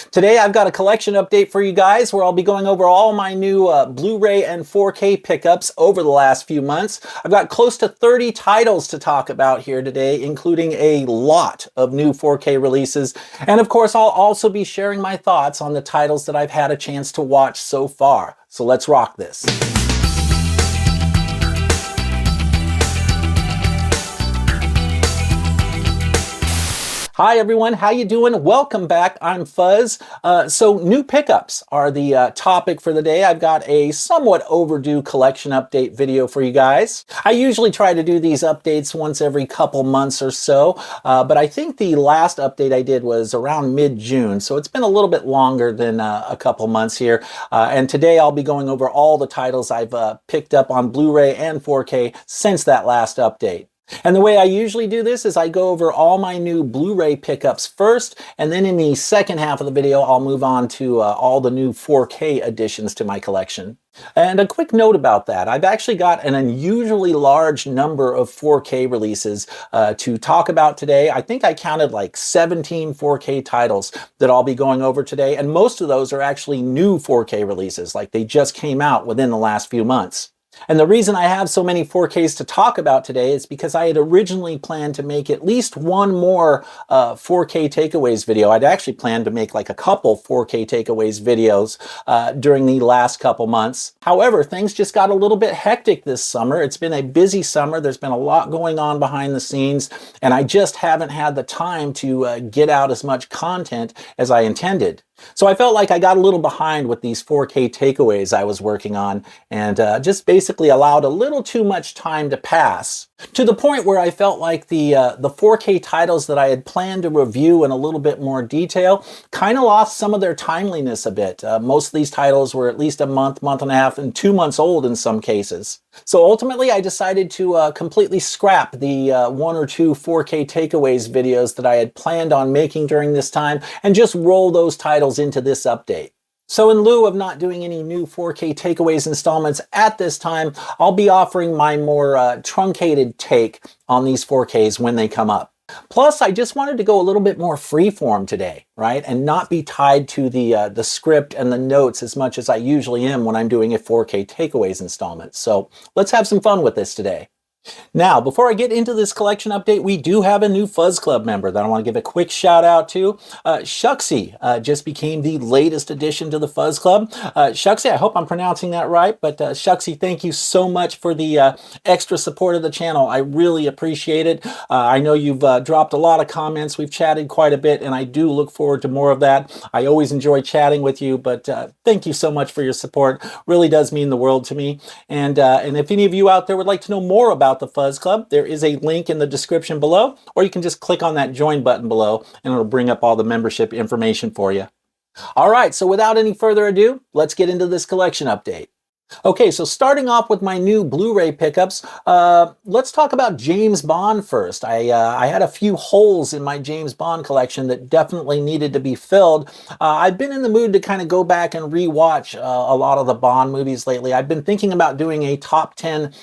Today I've got a collection update for you guys where I'll be going over all my new Blu-ray and 4K pickups over the last few months. I've got close to 30 titles to talk about here today, including a lot of new 4K releases. And of course, I'll also be sharing my thoughts on the titles that I've had a chance to watch so far. So let's rock this. Hi everyone, how you doing? Welcome back. I'm Fuzz. So new pickups are the topic for the day. I've got a somewhat overdue collection update video for you guys. I usually try to do these updates once every couple months or so, but I think the last update I did was around mid-June, so it's been a little bit longer than a couple months here. And today I'll be going over all the titles I've picked up on Blu-ray and 4K since that last update. And the way I usually do this is I go over all my new Blu-ray pickups first, and then in the second half of the video, I'll move on to all the new 4K additions to my collection. And a quick note about that, I've actually got an unusually large number of 4K releases to talk about today. I think I counted like 17 4K titles that I'll be going over today, and most of those are actually new 4K releases, like they just came out within the last few months. And the reason I have so many 4Ks to talk about today is because I had originally planned to make at least one more 4K takeaways video. I'd actually planned to make like a couple 4K takeaways videos during the last couple months. However, things just got a little bit hectic this summer. It's been a busy summer. There's been a lot going on behind the scenes, and I just haven't had the time to get out as much content as I intended. So I felt like I got a little behind with these 4K takeaways I was working on, and just basically allowed a little too much time to pass, to the point where I felt like the 4K titles that I had planned to review in a little bit more detail kind of lost some of their timeliness a bit. Most of these titles were at least a month, month and a half, and 2 months old in some cases. So ultimately I decided to completely scrap the 1 or 2 4K takeaways videos that I had planned on making during this time and just roll those titles into this update. So in lieu of not doing any new 4K takeaways installments at this time, I'll be offering my more truncated take on these 4Ks when they come up. Plus, I just wanted to go a little bit more freeform today, right? And not be tied to the script and the notes as much as I usually am when I'm doing a 4K takeaways installment. So let's have some fun with this today. Now, before I get into this collection update, we do have a new Fuzz Club member that I want to give a quick shout out to. Shuxy just became the latest addition to the Fuzz Club. Shuxy, I hope I'm pronouncing that right, but Shuxy, thank you so much for the extra support of the channel. I really appreciate it. I know you've dropped a lot of comments. We've chatted quite a bit, and I do look forward to more of that. I always enjoy chatting with you, but thank you so much for your support. Really does mean the world to me. And if any of you out there would like to know more about the Fuzz Club, there is a link in the description below, or you can just click on that join button below and it'll bring up all the membership information for you. All right, so without any further ado, let's get into this collection update. Okay, so starting off with my new Blu-ray pickups, let's talk about James Bond first. I had a few holes in my James Bond collection that definitely needed to be filled. I've been in the mood to kind of go back and rewatch a lot of the Bond movies lately. I've been thinking about doing a top 10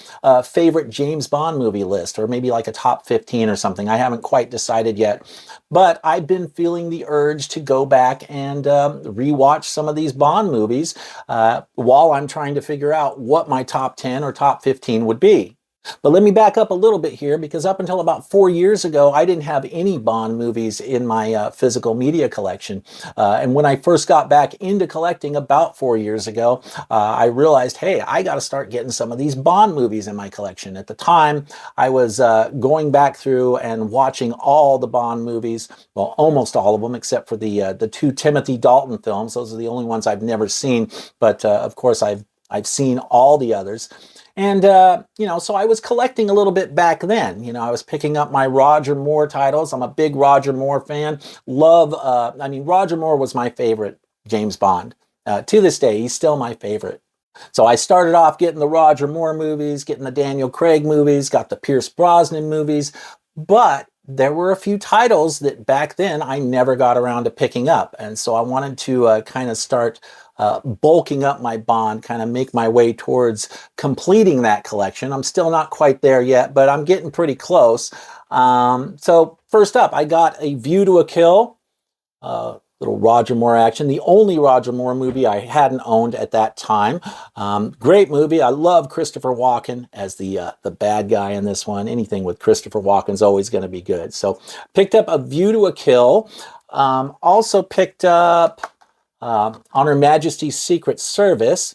favorite James Bond movie list, or maybe like a top 15 or something. I haven't quite decided yet. But I've been feeling the urge to go back and rewatch some of these Bond movies while I'm trying to figure out what my top 10 or top 15 would be. But let me back up a little bit here, because up until about 4 years ago, I didn't have any Bond movies in my physical media collection. And when I first got back into collecting about 4 years ago, I realized, hey, I got to start getting some of these Bond movies in my collection. At the time, I was going back through and watching all the Bond movies, well, almost all of them, except for the 2 Timothy Dalton films. Those are the only ones I've never seen. But of course, I've seen all the others. And, you know, so I was collecting a little bit back then. You know, I was picking up my Roger Moore titles. I'm a big Roger Moore fan. Roger Moore was my favorite James Bond. To this day, he's still my favorite. So I started off getting the Roger Moore movies, getting the Daniel Craig movies, got the Pierce Brosnan movies, but there were a few titles that back then I never got around to picking up. And so I wanted to kind of start bulking up my Bond, kind of make my way towards completing that collection. I'm still not quite there yet, but I'm getting pretty close. So first up, I got A View to a Kill, little Roger Moore action. The only Roger Moore movie I hadn't owned at that time. Great movie. I love Christopher Walken as the bad guy in this one. Anything with Christopher Walken's always going to be good. So picked up A View to a Kill. Also picked up On Her Majesty's Secret Service.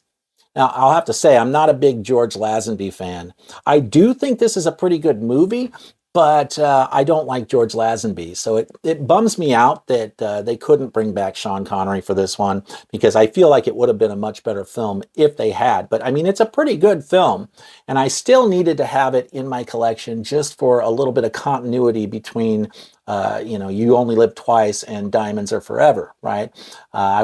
Now, I'll have to say, I'm not a big George Lazenby fan. I do think this is a pretty good movie, but I don't like George Lazenby. So it bums me out that they couldn't bring back Sean Connery for this one, because I feel like it would have been a much better film if they had. But I mean, it's a pretty good film, and I still needed to have it in my collection just for a little bit of continuity between You Only Live Twice and Diamonds Are Forever, right? I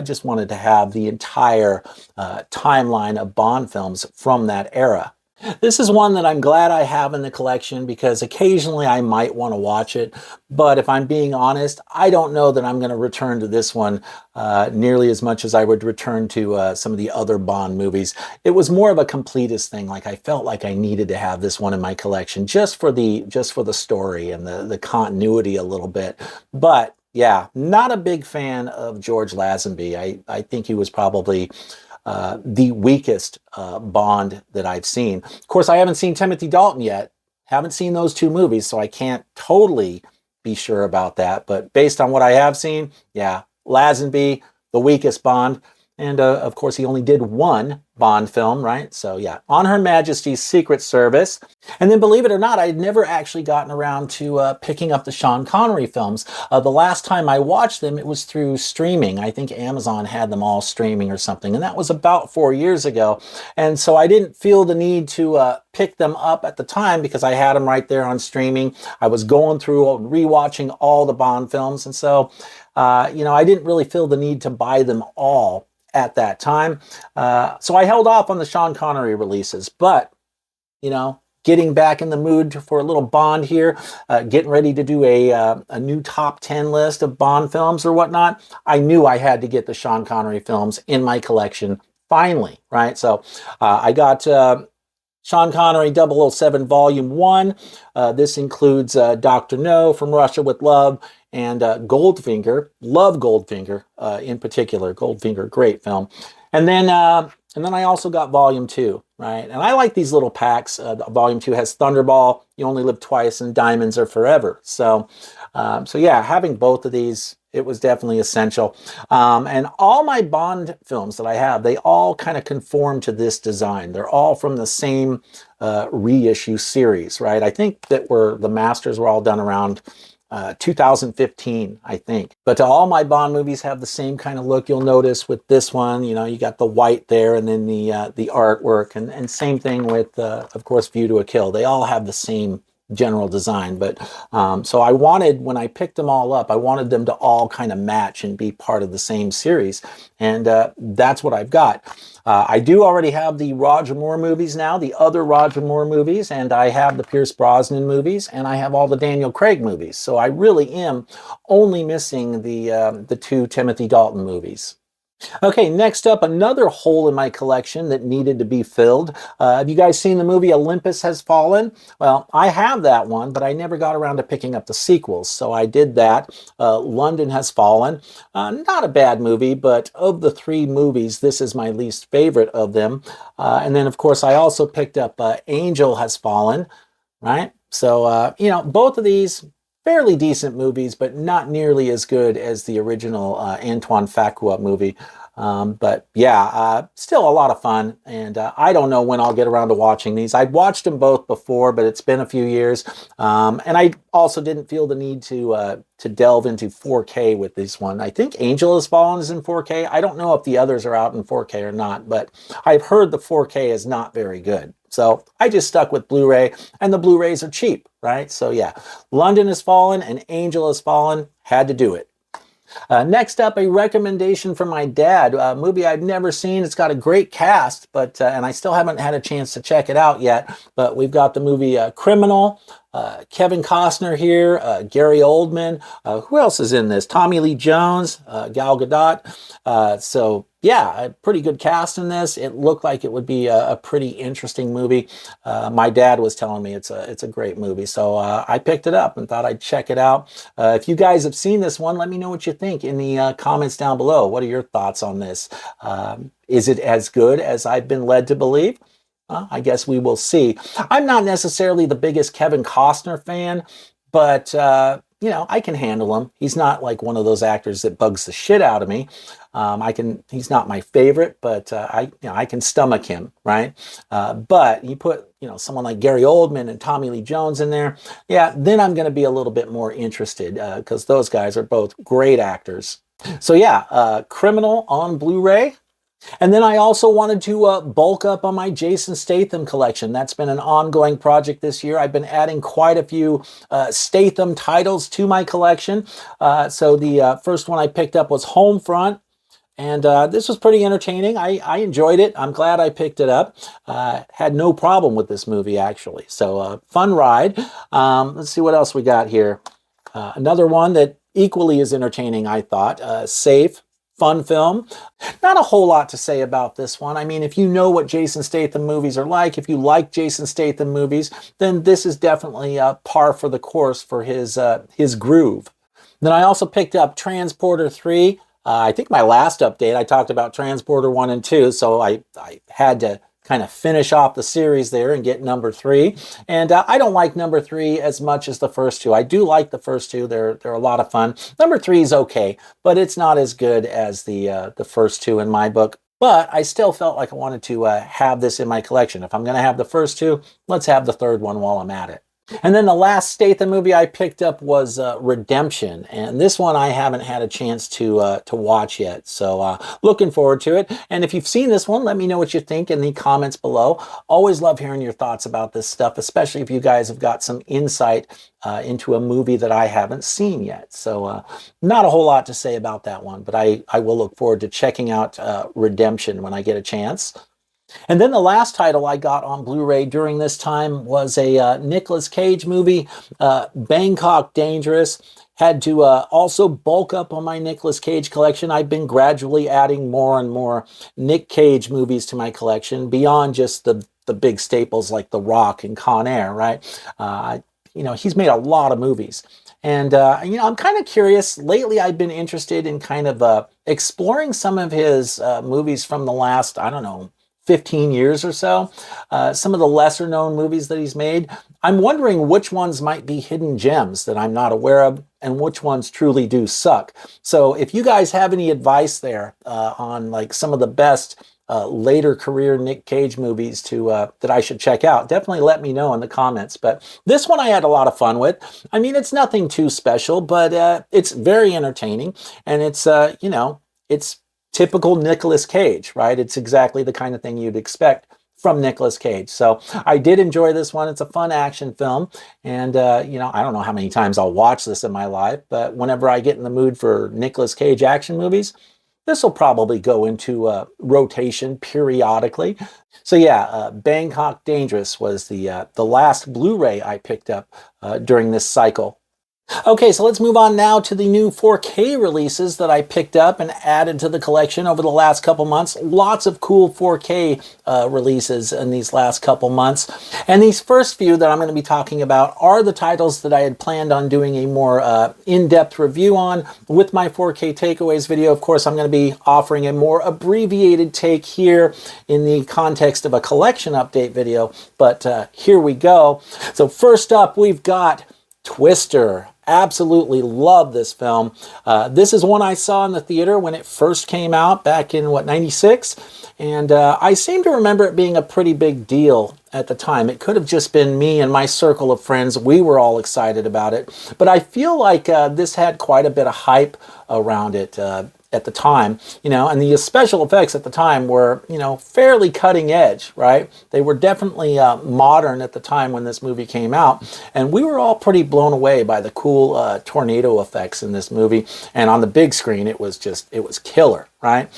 just wanted to have the entire timeline of Bond films from that era. This is one that I'm glad I have in the collection, because occasionally I might want to watch it, but if I'm being honest, I don't know that I'm going to return to this one nearly as much as I would return to some of the other Bond movies. It was more of a completist thing. Like, I felt like I needed to have this one in my collection just for the story and the continuity a little bit. But yeah, not a big fan of George Lazenby. I think he was probably the weakest Bond that I've seen. Of course, I haven't seen Timothy Dalton yet. Haven't seen those two movies, so I can't totally be sure about that. But based on what I have seen, yeah, Lazenby, the weakest Bond. And of course, he only did one Bond film, right? So yeah, On Her Majesty's Secret Service. And then, believe it or not, I had never actually gotten around to picking up the Sean Connery films. The last time I watched them, it was through streaming. I think Amazon had them all streaming or something, and that was about 4 years ago. And so I didn't feel the need to pick them up at the time, because I had them right there on streaming. I was going through rewatching all the Bond films, and so I didn't really feel the need to buy them all at that time. So I held off on the Sean Connery releases, but, getting back in the mood for a little Bond here, getting ready to do a new top 10 list of Bond films or whatnot, I knew I had to get the Sean Connery films in my collection finally, right? So I got Sean Connery 007 Volume 1. This includes Dr. No, From Russia with Love, and Goldfinger. Love Goldfinger in particular. Goldfinger, great film. And then I also got Volume 2, right? And I like these little packs. Volume 2 has Thunderball, You Only Live Twice, and Diamonds Are Forever. So yeah, having both of these, it was definitely essential. And all my Bond films that I have, they all kind of conform to this design. They're all from the same reissue series, right? I think that the masters were all done around 2015, I think. But all my Bond movies have the same kind of look. You'll notice with this one, you got the white there, and then the artwork, and same thing with, of course, View to a Kill. They all have the same general design. But so I wanted, when I picked them all up, I wanted them to all kind of match and be part of the same series. And that's what I've got. I do already have the Roger Moore movies now, the other Roger Moore movies, and I have the Pierce Brosnan movies, and I have all the Daniel Craig movies. So I really am only missing the two Timothy Dalton movies. Okay, next up, another hole in my collection that needed to be filled. Have you guys seen the movie Olympus Has Fallen? Well, I have that one, but I never got around to picking up the sequels, so I did that. London Has Fallen. Not a bad movie, but of the three movies, this is my least favorite of them. And then, of course, I also picked up Angel Has Fallen, right? So, both of these, fairly decent movies, but not nearly as good as the original Antoine Fuqua movie. But yeah, still a lot of fun, and I don't know when I'll get around to watching these. I've watched them both before, but it's been a few years, and I also didn't feel the need to delve into 4K with this one. I think Angel Has Fallen is in 4K. I don't know if the others are out in 4K or not, but I've heard the 4K is not very good. So I just stuck with Blu-ray, and the Blu-rays are cheap, right? So yeah, London Has Fallen and Angel Has Fallen, had to do it. Next up, a recommendation from my dad, a movie I've never seen. It's got a great cast, but and I still haven't had a chance to check it out yet, but we've got the movie Criminal, Kevin Costner here, Gary Oldman. Who else is in this? Tommy Lee Jones, Gal Gadot. So yeah, a pretty good cast in this. It looked like it would be a pretty interesting movie. My dad was telling me it's a great movie, so I picked it up and thought I'd check it out. If you guys have seen this one, let me know what you think in the comments down below. What are your thoughts on this? Is it as good as I've been led to believe? I guess we will see. I'm not necessarily the biggest Kevin Costner fan, but you know, I can handle him. He's not like one of those actors that bugs the shit out of me. He's not my favorite, but I can stomach him, right? But you put, someone like Gary Oldman and Tommy Lee Jones in there, yeah, then I'm going to be a little bit more interested because those guys are both great actors. So yeah, Criminal on Blu-ray. And then I also wanted to bulk up on my Jason Statham collection. That's been an ongoing project this year. I've been adding quite a few Statham titles to my collection. So the first one I picked up was Homefront. And this was pretty entertaining. I enjoyed it. I'm glad I picked it up. Had no problem with this movie, actually. So fun ride. Let's see what else we got here. Another one that equally is entertaining, I thought. Safe. Fun film. Not a whole lot to say about this one. I mean, if you know what Jason Statham movies are like, if you like Jason Statham movies, then this is definitely par for the course for his groove. Then I also picked up Transporter 3. I think my last update, I talked about Transporter 1 and 2, so I had to kind of finish off the series there and get number 3. And I don't like number 3 as much as the first two. I do like the first two. They're a lot of fun. Number 3 is okay, but it's not as good as the first two in my book. But I still felt like I wanted to have this in my collection. If I'm going to have the first two, let's have the third one while I'm at it. And then the last Statham movie I picked up was Redemption, and this one I haven't had a chance to watch yet, so looking forward to it. And if you've seen this one, let me know what you think in the comments below. Always love hearing your thoughts about this stuff, especially if you guys have got some insight into a movie that I haven't seen yet. So not a whole lot to say about that one, but I will look forward to checking out Redemption when I get a chance. And then the last title I got on Blu-ray during this time was a Nicolas Cage movie, Bangkok Dangerous. Had to also bulk up on my Nicolas Cage collection. I've been gradually adding more and more Nick Cage movies to my collection beyond just the big staples like The Rock and Con Air, right? He's made a lot of movies. And, I'm kind of curious. Lately, I've been interested in kind of exploring some of his movies from the last, 15 years or so. Some of the lesser known movies that he's made. I'm wondering which ones might be hidden gems that I'm not aware of and which ones truly do suck. So if you guys have any advice there on like some of the best later career Nick Cage movies that I should check out, definitely let me know in the comments. But this one I had a lot of fun with. I mean, it's nothing too special, but it's very entertaining, and it's it's typical Nicolas Cage, right? It's exactly the kind of thing you'd expect from Nicolas Cage. So I did enjoy this one. It's a fun action film. And, I don't know how many times I'll watch this in my life, but whenever I get in the mood for Nicolas Cage action movies, this will probably go into rotation periodically. So yeah, Bangkok Dangerous was the last Blu-ray I picked up during this cycle. Okay, so let's move on now to the new 4K releases that I picked up and added to the collection over the last couple months. Lots of cool 4K releases in these last couple months. And these first few that I'm going to be talking about are the titles that I had planned on doing a more in-depth review on with my 4K takeaways video. Of course, I'm going to be offering a more abbreviated take here in the context of a collection update video, but here we go. So first up, we've got Twister. Absolutely love this film. This is one I saw in the theater when it first came out back in, 96? And I seem to remember it being a pretty big deal at the time. It could have just been me and my circle of friends. We were all excited about it. But I feel like this had quite a bit of hype around it at the time, and the special effects at the time were, fairly cutting edge, right? They were definitely modern at the time when this movie came out, and we were all pretty blown away by the cool tornado effects in this movie, and on the big screen, it was killer, right?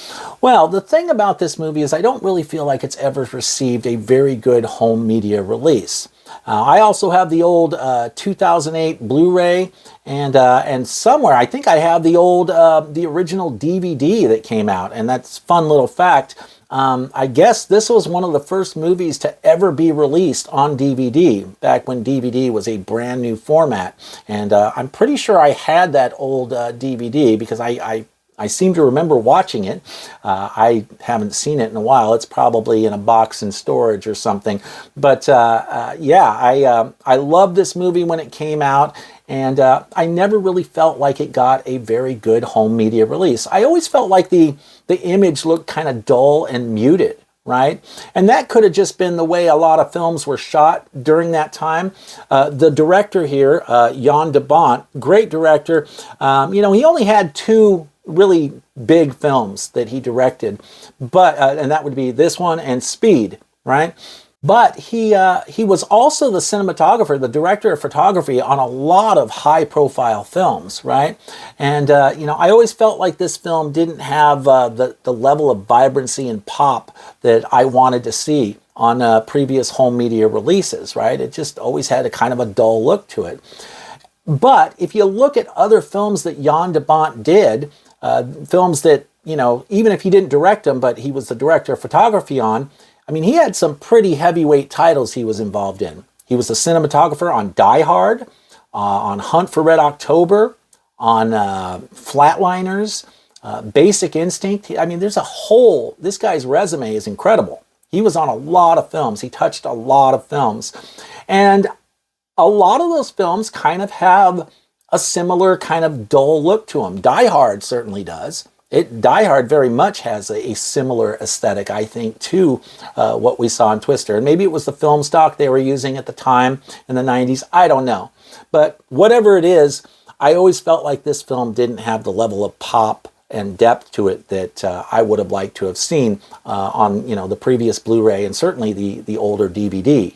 Well, the thing about this movie is I don't really feel like it's ever received a very good home media release. I also have the old 2008 Blu-ray, and somewhere I think I have the old the original DVD that came out, and that's a fun little fact. I guess this was one of the first movies to ever be released on DVD, back when DVD was a brand new format. And I'm pretty sure I had that old DVD because I seem to remember watching it. I haven't seen it in a while. It's probably in a box in storage or something. But yeah, I loved this movie when it came out. And I never really felt like it got a very good home media release. I always felt like the image looked kind of dull and muted, right? And that could have just been the way a lot of films were shot during that time. The director here, Jan de Bont, great director. You know, he only had two really big films that he directed, but and that would be this one and Speed, right? But he was also the cinematographer, the director of photography on a lot of high-profile films, right? And you know, I always felt like this film didn't have the level of vibrancy and pop that I wanted to see on previous home media releases, right? It just always had a kind of a dull look to it. But if you look at other films that Jan de Bont did, films that, you know, even if he didn't direct them, but he was the director of photography on, I mean, he had some pretty heavyweight titles he was involved in. He was the cinematographer on Die Hard, on Hunt for Red October, on Flatliners, Basic Instinct. I mean, this guy's resume is incredible. He was on a lot of films. He touched a lot of films. And a lot of those films kind of have a similar kind of dull look to them. Die Hard certainly does. Die Hard very much has a similar aesthetic, I think, to what we saw in Twister. And maybe it was the film stock they were using at the time in the 90s. I don't know. But whatever it is, I always felt like this film didn't have the level of pop and depth to it that I would have liked to have seen on, you know, the previous Blu-ray and certainly the older DVD.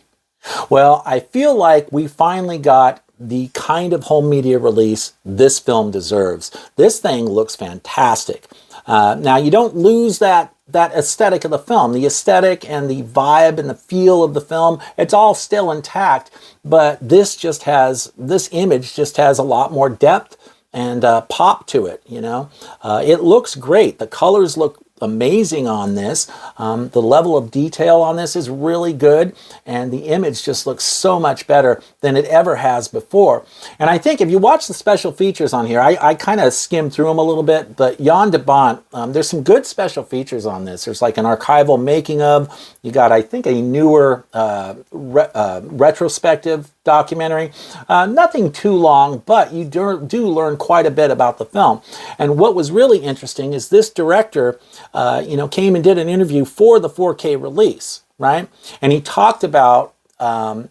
Well, I feel like we finally got the kind of home media release this film deserves. This thing looks fantastic. Now, you don't lose that aesthetic of the film. The aesthetic and the vibe and the feel of the film, it's all still intact, but this image just has a lot more depth and pop to it, you know. It looks great. The colors look amazing on this. The level of detail on this is really good, and the image just looks so much better than it ever has before. And I think if you watch the special features on here, I kind of skimmed through them a little bit, but Jan de Bont, there's some good special features on this. There's like an archival making of, you got, I think, a newer retrospective documentary. Nothing too long, but you do learn quite a bit about the film. And what was really interesting is this director you know, came and did an interview for the 4K release, right? And he talked about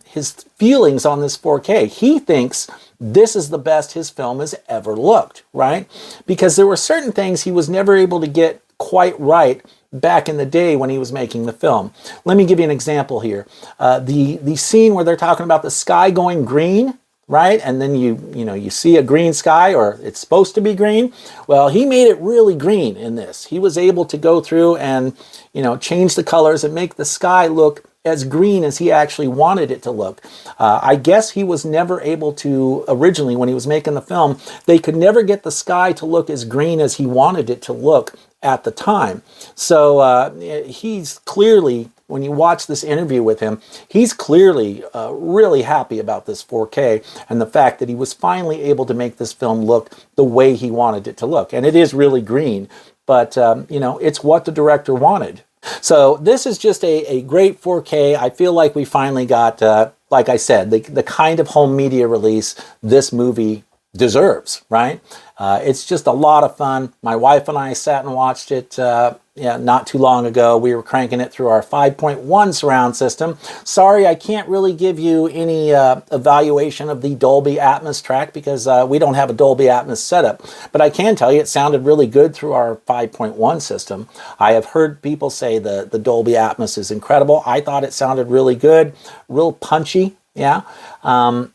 his feelings on this 4K. He thinks this is the best his film has ever looked, right? Because there were certain things he was never able to get quite right back in the day when he was making the film. Let me give you an example here. The scene where they're talking about the sky going green, right? And then you see a green sky, or it's supposed to be green. Well, he made it really green in this. He was able to go through and, you know, change the colors and make the sky look as green as he actually wanted it to look. I guess he was never able to, originally when he was making the film, they could never get the sky to look as green as he wanted it to look at the time. So he's clearly, when you watch this interview with him, he's clearly really happy about this 4K and the fact that he was finally able to make this film look the way he wanted it to look. And it is really green, but you know, it's what the director wanted. So this is just a great 4K. I feel like we finally got, like I said, the kind of home media release this movie deserves, right? It's just a lot of fun. My wife and I sat and watched it not too long ago. We were cranking it through our 5.1 surround system. Sorry, I can't really give you any evaluation of the Dolby Atmos track because we don't have a Dolby Atmos setup. But I can tell you it sounded really good through our 5.1 system. I have heard people say the Dolby Atmos is incredible. I thought it sounded really good, real punchy, yeah.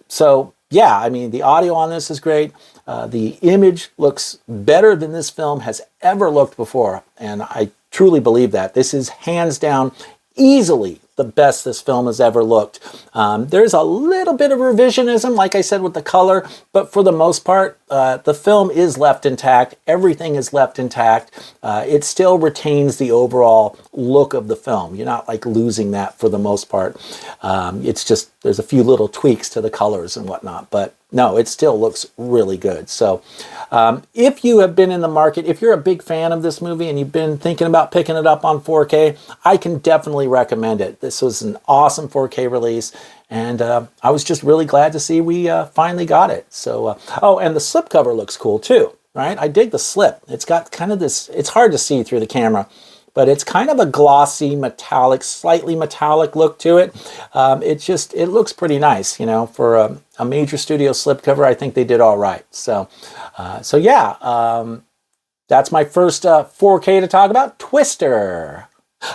So yeah, I mean, the audio on this is great. The image looks better than this film has ever looked before, and I truly believe that. This is hands down, easily the best this film has ever looked. There's a little bit of revisionism, like I said, with the color, but for the most part, the film is left intact. Everything is left intact. It still retains the overall look of the film. You're not like losing that for the most part. It's just, there's a few little tweaks to the colors and whatnot, but no, it still looks really good. So if you have been in the market, if you're a big fan of this movie and you've been thinking about picking it up on 4K, I can definitely recommend it. This was an awesome 4K release, and I was just really glad to see we finally got it. So, oh, and the slipcover looks cool too, right? I dig the slip. It's got kind of this, it's hard to see through the camera, but it's kind of a glossy, metallic, slightly metallic look to it. It looks pretty nice, you know, for a major studio slipcover. I think they did all right. So, yeah, that's my first 4K to talk about, Twister.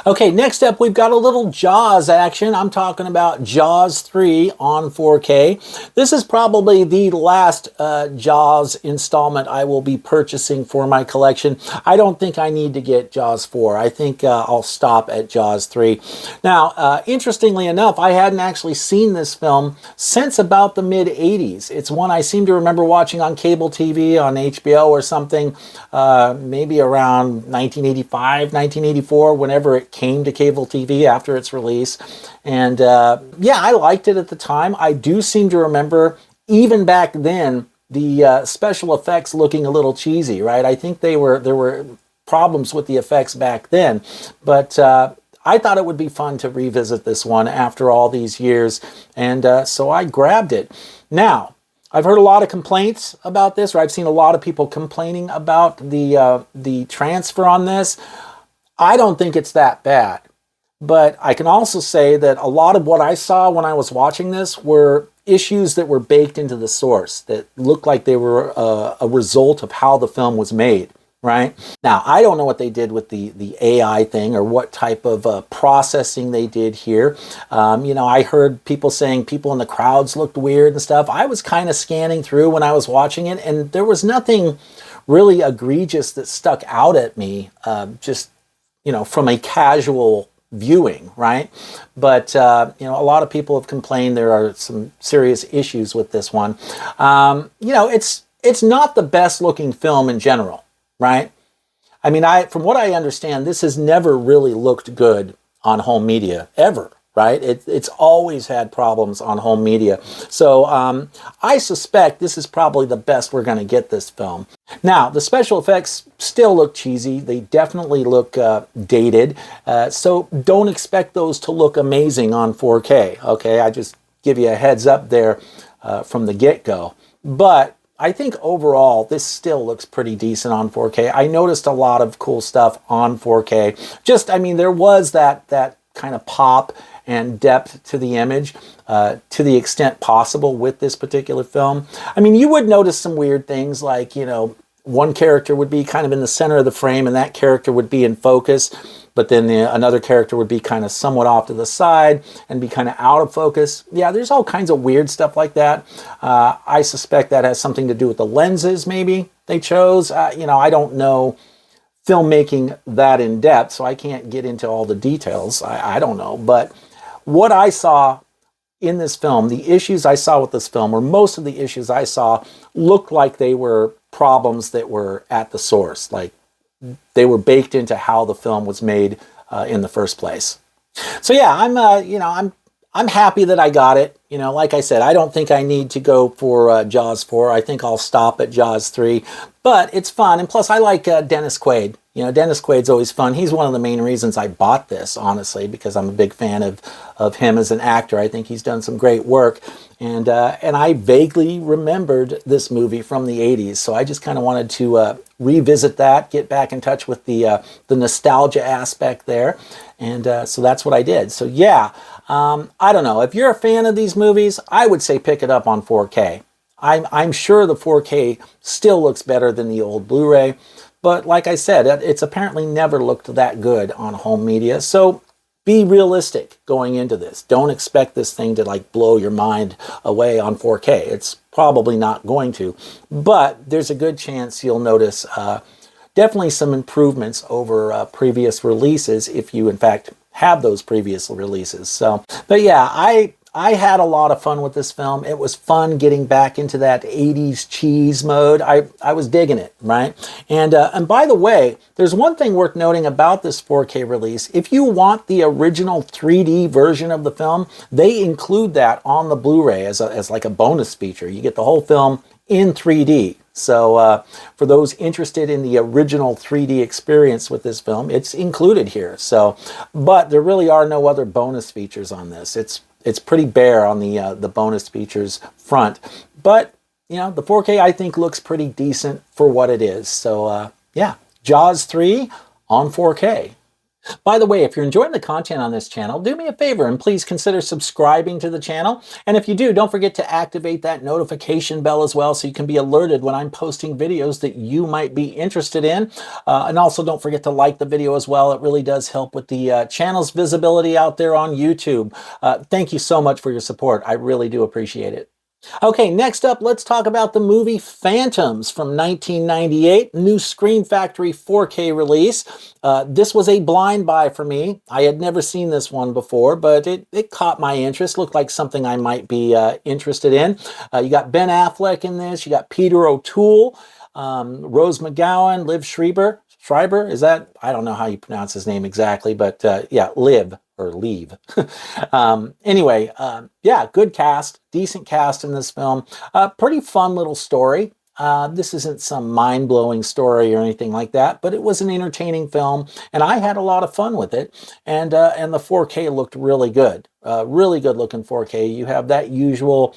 Okay, next up, we've got a little Jaws action. I'm talking about Jaws 3 on 4K. This is probably the last Jaws installment I will be purchasing for my collection. I don't think I need to get Jaws 4. I think I'll stop at Jaws 3. Now, interestingly enough, I hadn't actually seen this film since about the mid-'80s. It's one I seem to remember watching on cable TV, on HBO or something, maybe around 1985, 1984, whenever it came to cable TV after its release. And yeah, I liked it at the time. I do seem to remember, even back then, the special effects looking a little cheesy, right? I think there were problems with the effects back then, but I thought it would be fun to revisit this one after all these years, and so I grabbed it. Now, I've heard a lot of complaints about this, or I've seen a lot of people complaining about the transfer on this. I don't think it's that bad, but I can also say that a lot of what I saw when I was watching this were issues that were baked into the source that looked like they were a result of how the film was made, right? Now, I don't know what they did with the AI thing or what type of processing they did here. You know, I heard people saying people in the crowds looked weird and stuff. I was kind of scanning through when I was watching it, and there was nothing really egregious that stuck out at me, just, you know, from a casual viewing, right? But, you know, a lot of people have complained there are some serious issues with this one. You know, it's not the best looking film in general, right? I mean, from what I understand, this has never really looked good on home media, ever, right? It's always had problems on home media. So I suspect this is probably the best we're going to get this film. Now, the special effects still look cheesy. They definitely look dated. So don't expect those to look amazing on 4K, okay? I just give you a heads up there from the get-go. But I think overall, this still looks pretty decent on 4K. I noticed a lot of cool stuff on 4K. Just, I mean, there was that kind of pop and depth to the image to the extent possible with this particular film. I mean, you would notice some weird things like, you know, one character would be kind of in the center of the frame and that character would be in focus, but then another character would be kind of somewhat off to the side and be kind of out of focus. Yeah, there's all kinds of weird stuff like that. I suspect that has something to do with the lenses maybe they chose. You know, I don't know filmmaking that in depth, so I can't get into all the details. I don't know, but what I saw in this film, the issues I saw with this film, or most of the issues I saw, looked like they were problems that were at the source, like they were baked into how the film was made in the first place. So yeah, you know, I'm happy that I got it. You know, like I said, I don't think I need to go for Jaws 4. I think I'll stop at Jaws 3. But it's fun, and plus I like Dennis Quaid. You know, Dennis Quaid's always fun. He's one of the main reasons I bought this, honestly, because I'm a big fan of him as an actor. I think he's done some great work. And I vaguely remembered this movie from the 80s, so I just kind of wanted to revisit that, get back in touch with the nostalgia aspect there. And so that's what I did. So yeah, I don't know. If you're a fan of these movies, I would say pick it up on 4K. I'm sure the 4K still looks better than the old Blu-ray, but like I said, it's apparently never looked that good on home media. So be realistic going into this. Don't expect this thing to like blow your mind away on 4K. It's probably not going to, but there's a good chance you'll notice definitely some improvements over previous releases if you in fact have those previous releases. So, but yeah, I had a lot of fun with this film. It was fun getting back into that 80s cheese mode. I was digging it, right? And by the way, there's one thing worth noting about this 4K release. If you want the original 3D version of the film, they include that on the Blu-ray as like a bonus feature. You get the whole film in 3D. So for those interested in the original 3D experience with this film, it's included here. So, but there really are no other bonus features on this. It's pretty bare on the bonus features front, but you know, the 4K I think looks pretty decent for what it is. So yeah, Jaws 3 on 4K. By the way, if you're enjoying the content on this channel, do me a favor and please consider subscribing to the channel. And if you do, don't forget to activate that notification bell as well so you can be alerted when I'm posting videos that you might be interested in. And also don't forget to like the video as well. It really does help with the channel's visibility out there on YouTube. Thank you so much for your support. I really do appreciate it. Okay, next up, let's talk about the movie Phantoms from 1998, new Scream Factory 4K release. This was a blind buy for me. I had never seen this one before, but it caught my interest. Looked like something I might be interested in. You got Ben Affleck in this. You got Peter O'Toole, Rose McGowan, Liv Schreiber. Schreiber, is that? I don't know how you pronounce his name exactly, but yeah, Liv. Or leave. Anyway, yeah, good cast, decent cast in this film. Pretty fun little story. This isn't some mind-blowing story or anything like that, but it was an entertaining film, and I had a lot of fun with it. And the 4K looked really good. Really good looking 4K. You have that usual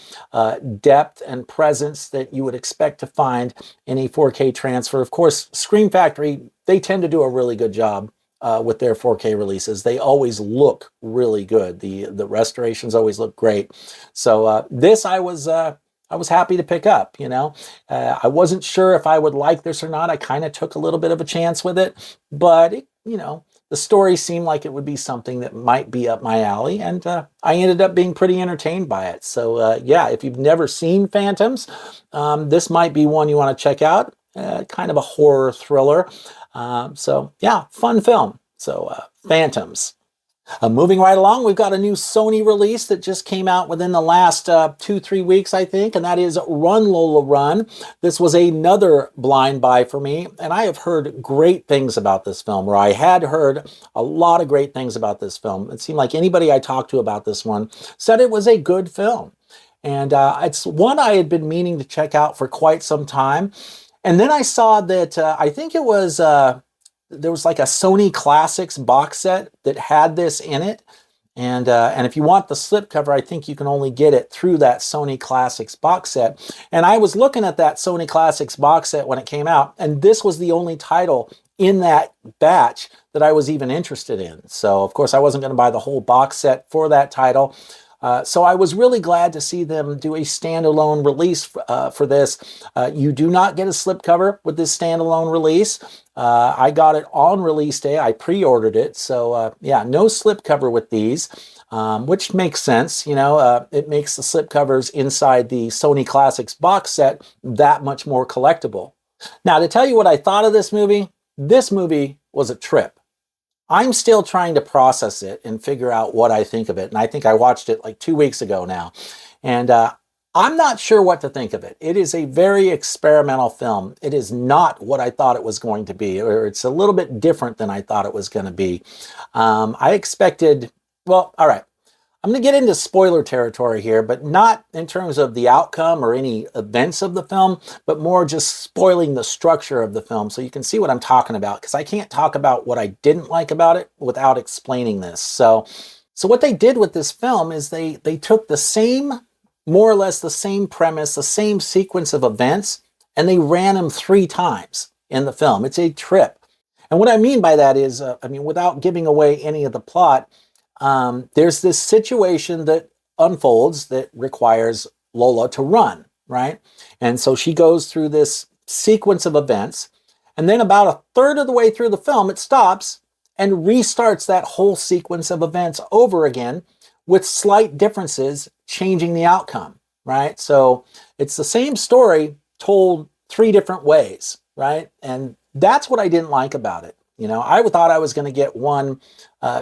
depth and presence that you would expect to find in a 4K transfer. Of course, Scream Factory, they tend to do a really good job with their 4K releases. They always look really good. The restorations always look great. So this I was happy to pick up, you know. I wasn't sure if I would like this or not. I kind of took a little bit of a chance with it, but it, you know, the story seemed like it would be something that might be up my alley, and I ended up being pretty entertained by it. So yeah, if you've never seen Phantoms, this might be one you want to check out. Kind of a horror thriller. So yeah, fun film. So Phantoms. Moving right along, we've got a new Sony release that just came out within the last 2-3 weeks, I think, and that is Run Lola Run. This was another blind buy for me, and I have heard great things about this film, or I had heard a lot of great things about this film. It seemed like anybody I talked to about this one said it was a good film. And it's one I had been meaning to check out for quite some time. And then I saw that, I think it was, there was like a Sony Classics box set that had this in it. And if you want the slipcover, I think you can only get it through that Sony Classics box set. And I was looking at that Sony Classics box set when it came out, and this was the only title in that batch that I was even interested in. So, of course, I wasn't going to buy the whole box set for that title. So I was really glad to see them do a standalone release for this. You do not get a slipcover with this standalone release. I got it on release day. I pre-ordered it. So yeah, no slipcover with these, which makes sense. You know, it makes the slipcovers inside the Sony Classics box set that much more collectible. Now, to tell you what I thought of this movie was a trip. I'm still trying to process it and figure out what I think of it. And I think I watched it like 2 weeks ago now. And I'm not sure what to think of it. It is a very experimental film. It is not what I thought it was going to be, or it's a little bit different than I thought it was going to be. I expected, well, all right. I'm going to get into spoiler territory here, but not in terms of the outcome or any events of the film, but more just spoiling the structure of the film so you can see what I'm talking about, because I can't talk about what I didn't like about it without explaining this. So what they did with this film is they took the same, more or less the same premise, the same sequence of events, and they ran them 3 times in the film. It's a trip. And what I mean by that is, I mean, without giving away any of the plot, there's this situation that unfolds that requires Lola to run, right? And so she goes through this sequence of events, and then about a third of the way through the film, it stops and restarts that whole sequence of events over again with slight differences changing the outcome, right? So it's the same story told 3 different ways, right? And that's what I didn't like about it. You know, I thought I was going to get one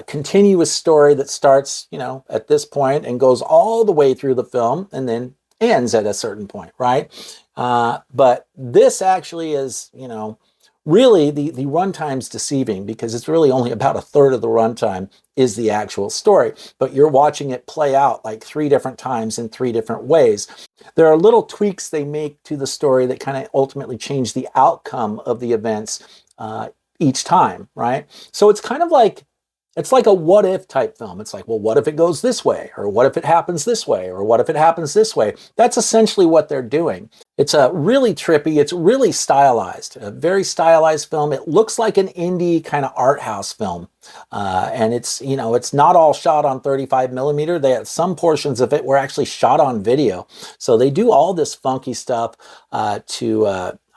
continuous story that starts, you know, at this point and goes all the way through the film and then ends at a certain point, right? But this actually is, you know, really the runtime's deceiving because it's really only about a third of the runtime is the actual story, but you're watching it play out like 3 different times in 3 different ways. There are little tweaks they make to the story that kind of ultimately change the outcome of the events each time, right? So it's kind of like, it's like a what if type film. It's like, well, what if it goes this way? Or what if it happens this way? Or what if it happens this way? That's essentially what they're doing. It's a really trippy, it's really stylized, a very stylized film. It looks like an indie kind of art house film. And it's, you know, it's not all shot on 35 millimeter. They have some portions of it were actually shot on video. So they do all this funky stuff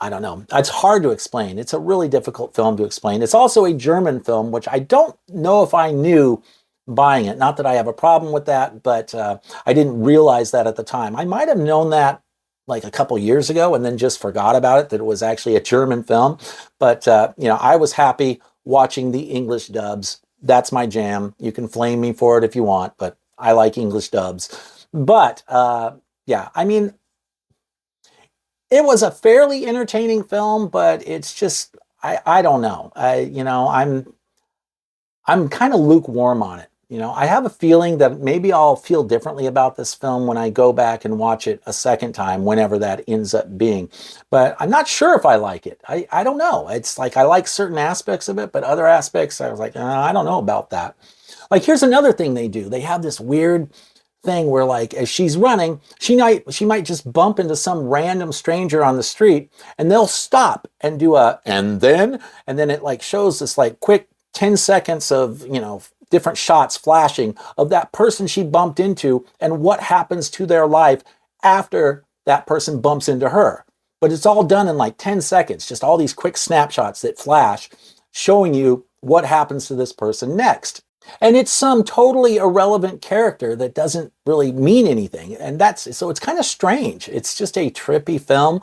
I don't know. It's hard to explain. It's a really difficult film to explain. It's also a German film, which I don't know if I knew buying it. Not that I have a problem with that, but I didn't realize that at the time. I might have known that like a couple years ago and then just forgot about it, that it was actually a German film. But, you know, I was happy watching the English dubs. That's my jam. You can flame me for it if you want, but I like English dubs. But, yeah, I mean, it was a fairly entertaining film, but it's just, I don't know. You know, I'm kind of lukewarm on it. You know, I have a feeling that maybe I'll feel differently about this film when I go back and watch it a second time, whenever that ends up being. But I'm not sure if I like it. I don't know. It's like I like certain aspects of it, but other aspects I was like, I don't know about that. Like, here's another thing they do. They have this weird thing where, like, as she's running, she might just bump into some random stranger on the street and they'll stop and do and then it like shows this like quick 10 seconds of, you know, different shots flashing of that person she bumped into and what happens to their life after that person bumps into her. But it's all done in like 10 seconds, just all these quick snapshots that flash showing you what happens to this person next. And it's some totally irrelevant character that doesn't really mean anything. And so it's kind of strange. It's just a trippy film.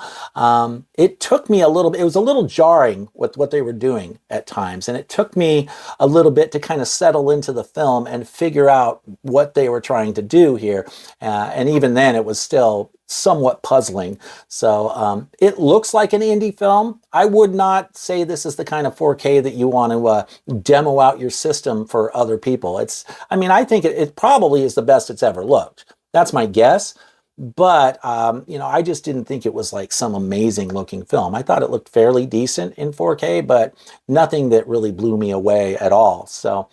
It took me a little bit, it was a little jarring with what they were doing at times. And it took me a little bit to kind of settle into the film and figure out what they were trying to do here. And even then it was still somewhat puzzling. So it looks like an indie film. I would not say this is the kind of 4K that you want to demo out your system for other people. I mean, I think it probably is the best it's ever looked. That's my guess. But, you know, I just didn't think it was like some amazing looking film. I thought it looked fairly decent in 4K, but nothing that really blew me away at all. So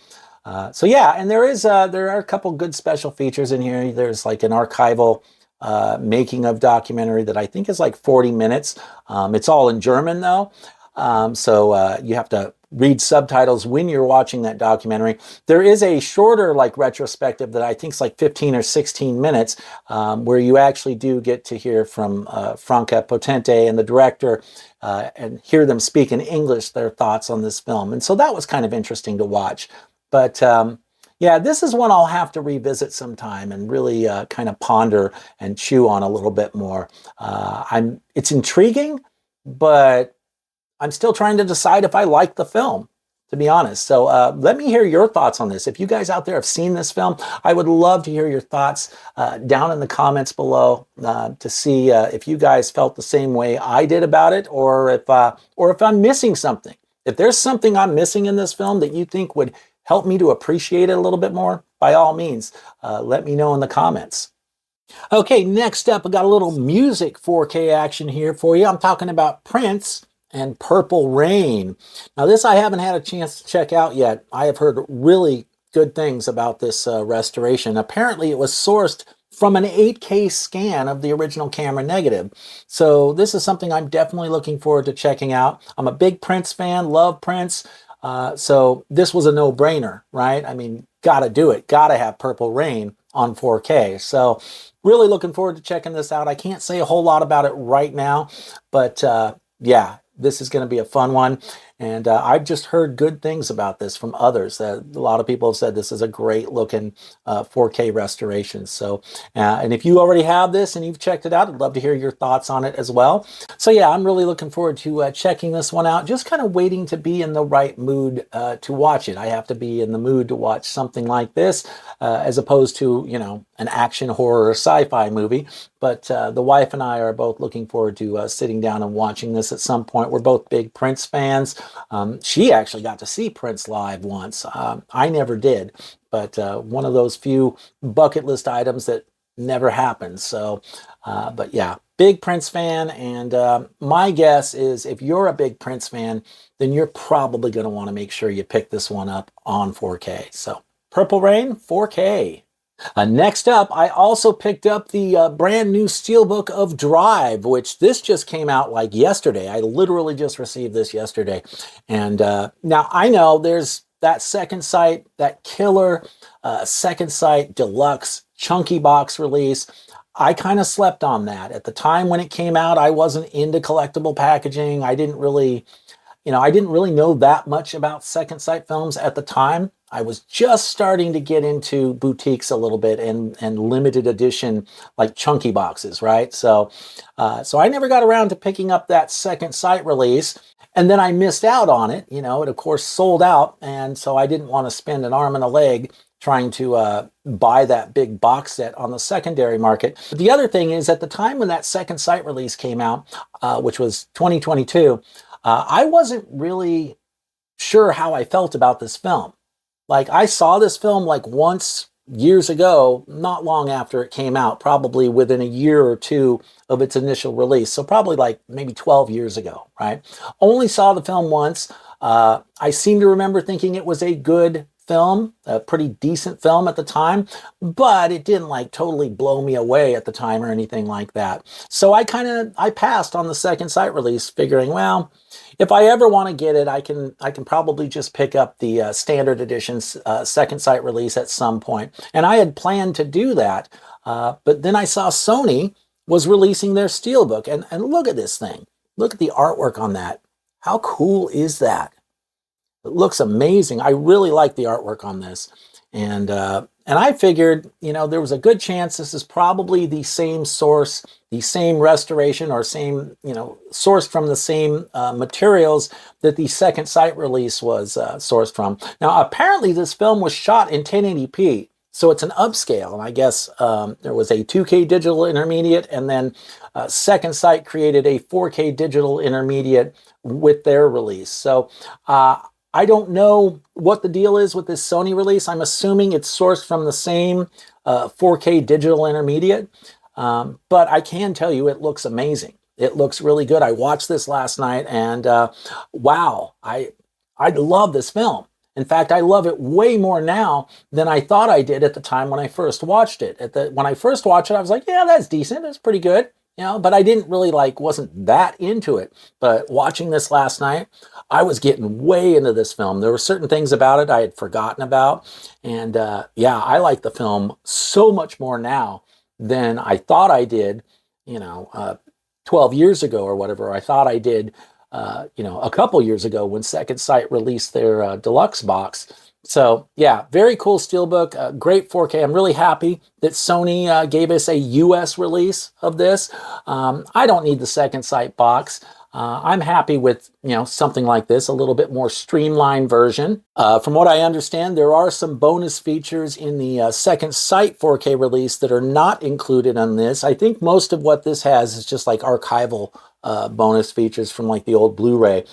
yeah, and there are a couple good special features in here. There's like an archival making of documentary that I think is like 40 minutes. It's all in German though. So you have to read subtitles when you're watching that documentary. There is a shorter like retrospective that I think is like 15 or 16 minutes where you actually do get to hear from Franca Potente and the director and hear them speak in English their thoughts on this film. And so that was kind of interesting to watch. But yeah, this is one I'll have to revisit sometime and really kind of ponder and chew on a little bit more. It's intriguing, but I'm still trying to decide if I like the film, to be honest. So let me hear your thoughts on this. If you guys out there have seen this film, I would love to hear your thoughts down in the comments below to see if you guys felt the same way I did about it, or if I'm missing something. If there's something I'm missing in this film that you think would help me to appreciate it a little bit more, by all means, let me know in the comments. Okay, next up, I got a little music 4K action here for you. I'm talking about Prince and Purple Rain. Now this I haven't had a chance to check out yet. I have heard really good things about this restoration. Apparently it was sourced from an 8K scan of the original camera negative. So this is something I'm definitely looking forward to checking out. I'm a big Prince fan, love Prince. So this was a no-brainer, right? I mean, gotta do it. Gotta have Purple Rain on 4K. So really looking forward to checking this out. I can't say a whole lot about it right now, but yeah, this is going to be a fun one. And I've just heard good things about this from others. A lot of people have said this is a great looking 4K restoration. So, and if you already have this and you've checked it out, I'd love to hear your thoughts on it as well. So yeah, I'm really looking forward to checking this one out. Just kind of waiting to be in the right mood to watch it. I have to be in the mood to watch something like this as opposed to, you know, an action horror or sci-fi movie. But the wife and I are both looking forward to sitting down and watching this at some point. We're both big Prince fans. She actually got to see Prince live once. I never did, but one of those few bucket list items that never happened. So, but yeah, big Prince fan. And my guess is if you're a big Prince fan, then you're probably going to want to make sure you pick this one up on 4K. So Purple Rain 4K. Next up, I also picked up the brand new Steelbook of Drive, which this just came out like yesterday. I literally just received this yesterday. And now I know there's that Second Sight, that killer Second Sight Deluxe Chunky Box release. I kind of slept on that. At the time when it came out, I wasn't into collectible packaging. I didn't really know that much about Second Sight films at the time. I was just starting to get into boutiques a little bit and limited edition like chunky boxes, right? So I never got around to picking up that Second Sight release, and then I missed out on it. You know, it of course sold out, and so I didn't want to spend an arm and a leg trying to buy that big box set on the secondary market. But the other thing is, at the time when that Second Sight release came out, which was 2022, I wasn't really sure how I felt about this film. Like, I saw this film like once years ago, not long after it came out, probably within a year or two of its initial release. So probably like maybe 12 years ago, right? Only saw the film once. I seem to remember thinking it was a good film, a pretty decent film at the time, but it didn't like totally blow me away at the time or anything like that. So I passed on the Second Sight release, figuring, well, if I ever want to get it, I can probably just pick up the standard edition Second Sight release at some point. And I had planned to do that, but then I saw Sony was releasing their Steelbook, and look at this thing. Look at the artwork on that. How cool is that? It looks amazing. I really like the artwork on this. And I figured, you know, there was a good chance this is probably the same source, the same restoration, or same, you know, sourced from the same materials that the Second Sight release was sourced from. Now, apparently this film was shot in 1080p, so it's an upscale. And I guess there was a 2K digital intermediate, and then Second Sight created a 4K digital intermediate with their release. So I don't know what the deal is with this Sony release. I'm assuming it's sourced from the same 4K digital intermediate, but I can tell you it looks amazing. It looks really good. I watched this last night, and wow, I love this film. In fact, I love it way more now than I thought I did at the time when I first watched it. When I first watched it, I was like, yeah, that's decent. That's pretty good. You know, but I didn't really wasn't that into it. But watching this last night, I was getting way into this film. There were certain things about it I had forgotten about. And yeah, I like the film so much more now than I thought I did, you know, 12 years ago or whatever. I thought I did, you know, a couple years ago when Second Sight released their deluxe box. So yeah, very cool Steelbook, great 4K. I'm really happy that Sony gave us a US release of this. I don't need the Second Sight box. I'm happy with, you know, something like this, a little bit more streamlined version. From what I understand, there are some bonus features in the Second Sight 4K release that are not included on this. I think most of what this has is just like archival bonus features from like the old Blu-ray.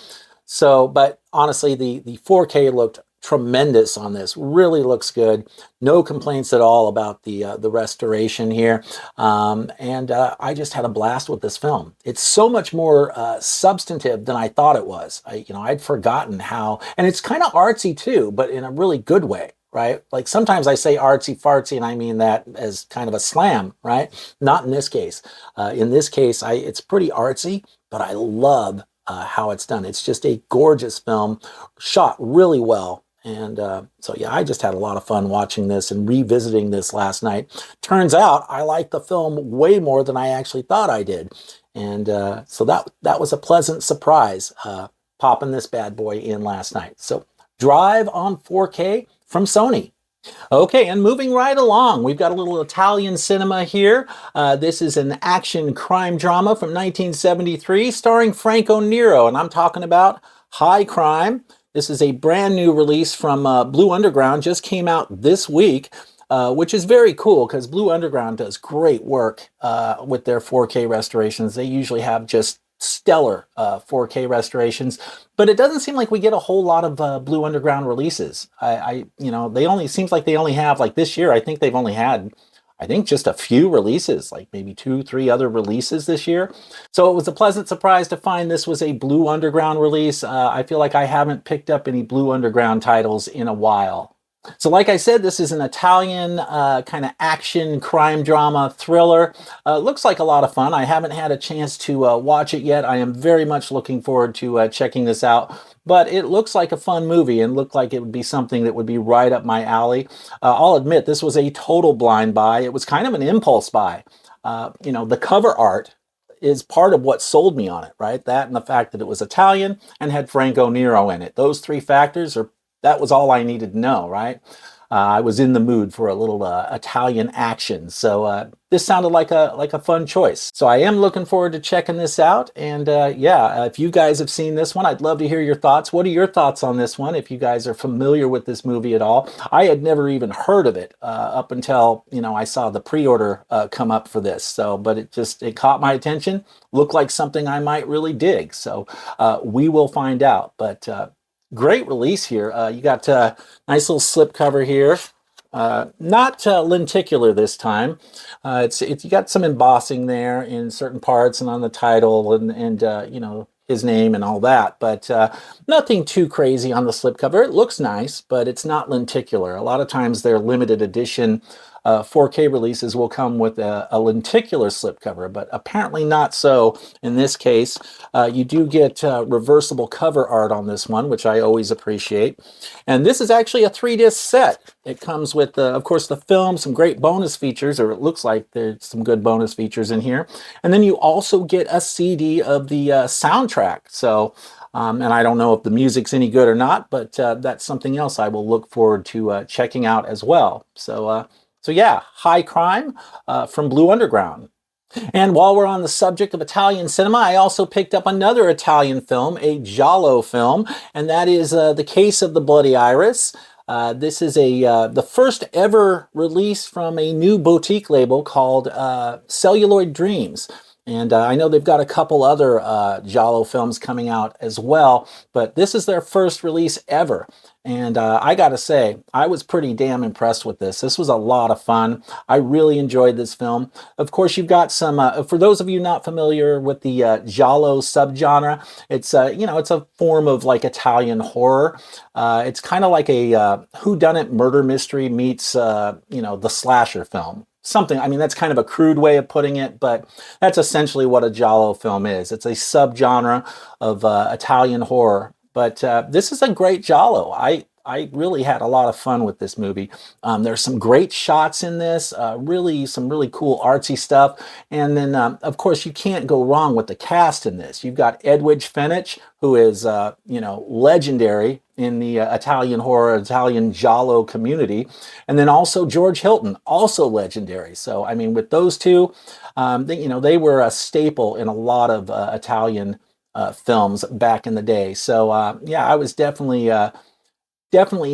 So, but honestly, the 4K looked tremendous on this. Really looks good. No complaints at all about the restoration here. And I just had a blast with this film. It's so much more substantive than I thought it was. I'd forgotten how, and it's kind of artsy too, but in a really good way, right? Like sometimes I say artsy fartsy, and I mean that as kind of a slam, right? Not in this case. In this case, it's pretty artsy, but I love how it's done. It's just a gorgeous film, shot really well. And so, yeah, I just had a lot of fun watching this and revisiting this last night. Turns out I like the film way more than I actually thought I did. And so that was a pleasant surprise. popping this bad boy in last night. So Drive on 4K from Sony. Okay, and moving right along, we've got a little Italian cinema here. This is an action crime drama from 1973 starring Franco Nero, and I'm talking about High Crime. This is a brand new release from Blue Underground, just came out this week, which is very cool because Blue Underground does great work with their 4K restorations. They usually have just stellar 4K restorations, but it doesn't seem like we get a whole lot of Blue Underground releases. Seems like they only have, like this year, I think they've only had, I think just a few releases, like maybe 2-3 other releases this year. So it was a pleasant surprise to find this was a Blue Underground release. I feel like I haven't picked up any Blue Underground titles in a while. So like I said, this is an Italian kind of action crime drama thriller. Looks like a lot of fun. I haven't had a chance to watch it yet. I am very much looking forward to checking this out. But it looks like a fun movie and looked like it would be something that would be right up my alley. I'll admit this was a total blind buy. It was kind of an impulse buy. The cover art is part of what sold me on it, right? That and the fact that it was Italian and had Franco Nero in it. Those three factors that was all I needed to know, right? I was in the mood for a little Italian action, so this sounded like a fun choice. So I am looking forward to checking this out, and if you guys have seen this one, I'd love to hear your thoughts. What are your thoughts on this one? If you guys are familiar with this movie at all, I had never even heard of it up until I saw the pre-order come up for this. So, but it caught my attention. Looked like something I might really dig. So we will find out, but. Great release here. You got a nice little slip cover here. Not lenticular this time. You got some embossing there in certain parts and on the title and his name and all that, but nothing too crazy on the slipcover. It looks nice, but it's not lenticular. A lot of times their limited edition 4K releases will come with a lenticular slipcover, but apparently not so in this case. You do get reversible cover art on this one, which I always appreciate. And this is actually a 3-disc set. It comes with, of course, the film, some great bonus features, or it looks like there's some good bonus features in here. And then you also get a CD of the soundtrack. So, and I don't know if the music's any good or not, but that's something else I will look forward to checking out as well. So yeah, High Crime from Blue Underground. And while we're on the subject of Italian cinema, I also picked up another Italian film, a giallo film, and that is The Case of the Bloody Iris. This is the first ever release from a new boutique label called Celluloid Dreams. And I know they've got a couple other giallo films coming out as well, but this is their first release ever. And I gotta say, I was pretty damn impressed with this. This was a lot of fun. I really enjoyed this film. Of course, you've got some, for those of you not familiar with the giallo subgenre, it's a form of like Italian horror. It's kind of like a whodunit murder mystery meets, the slasher film. Something, I mean, that's kind of a crude way of putting it, but that's essentially what a giallo film is. It's a subgenre of Italian horror. But this is a great giallo. I really had a lot of fun with this movie. There's some great shots in this, some really cool artsy stuff. And then, of course, you can't go wrong with the cast in this. You've got Edwidge Fenech, who is, legendary in the Italian horror, Italian giallo community. And then also George Hilton, also legendary. So, I mean, with those two, they were a staple in a lot of Italian films back in the day. So, I was definitely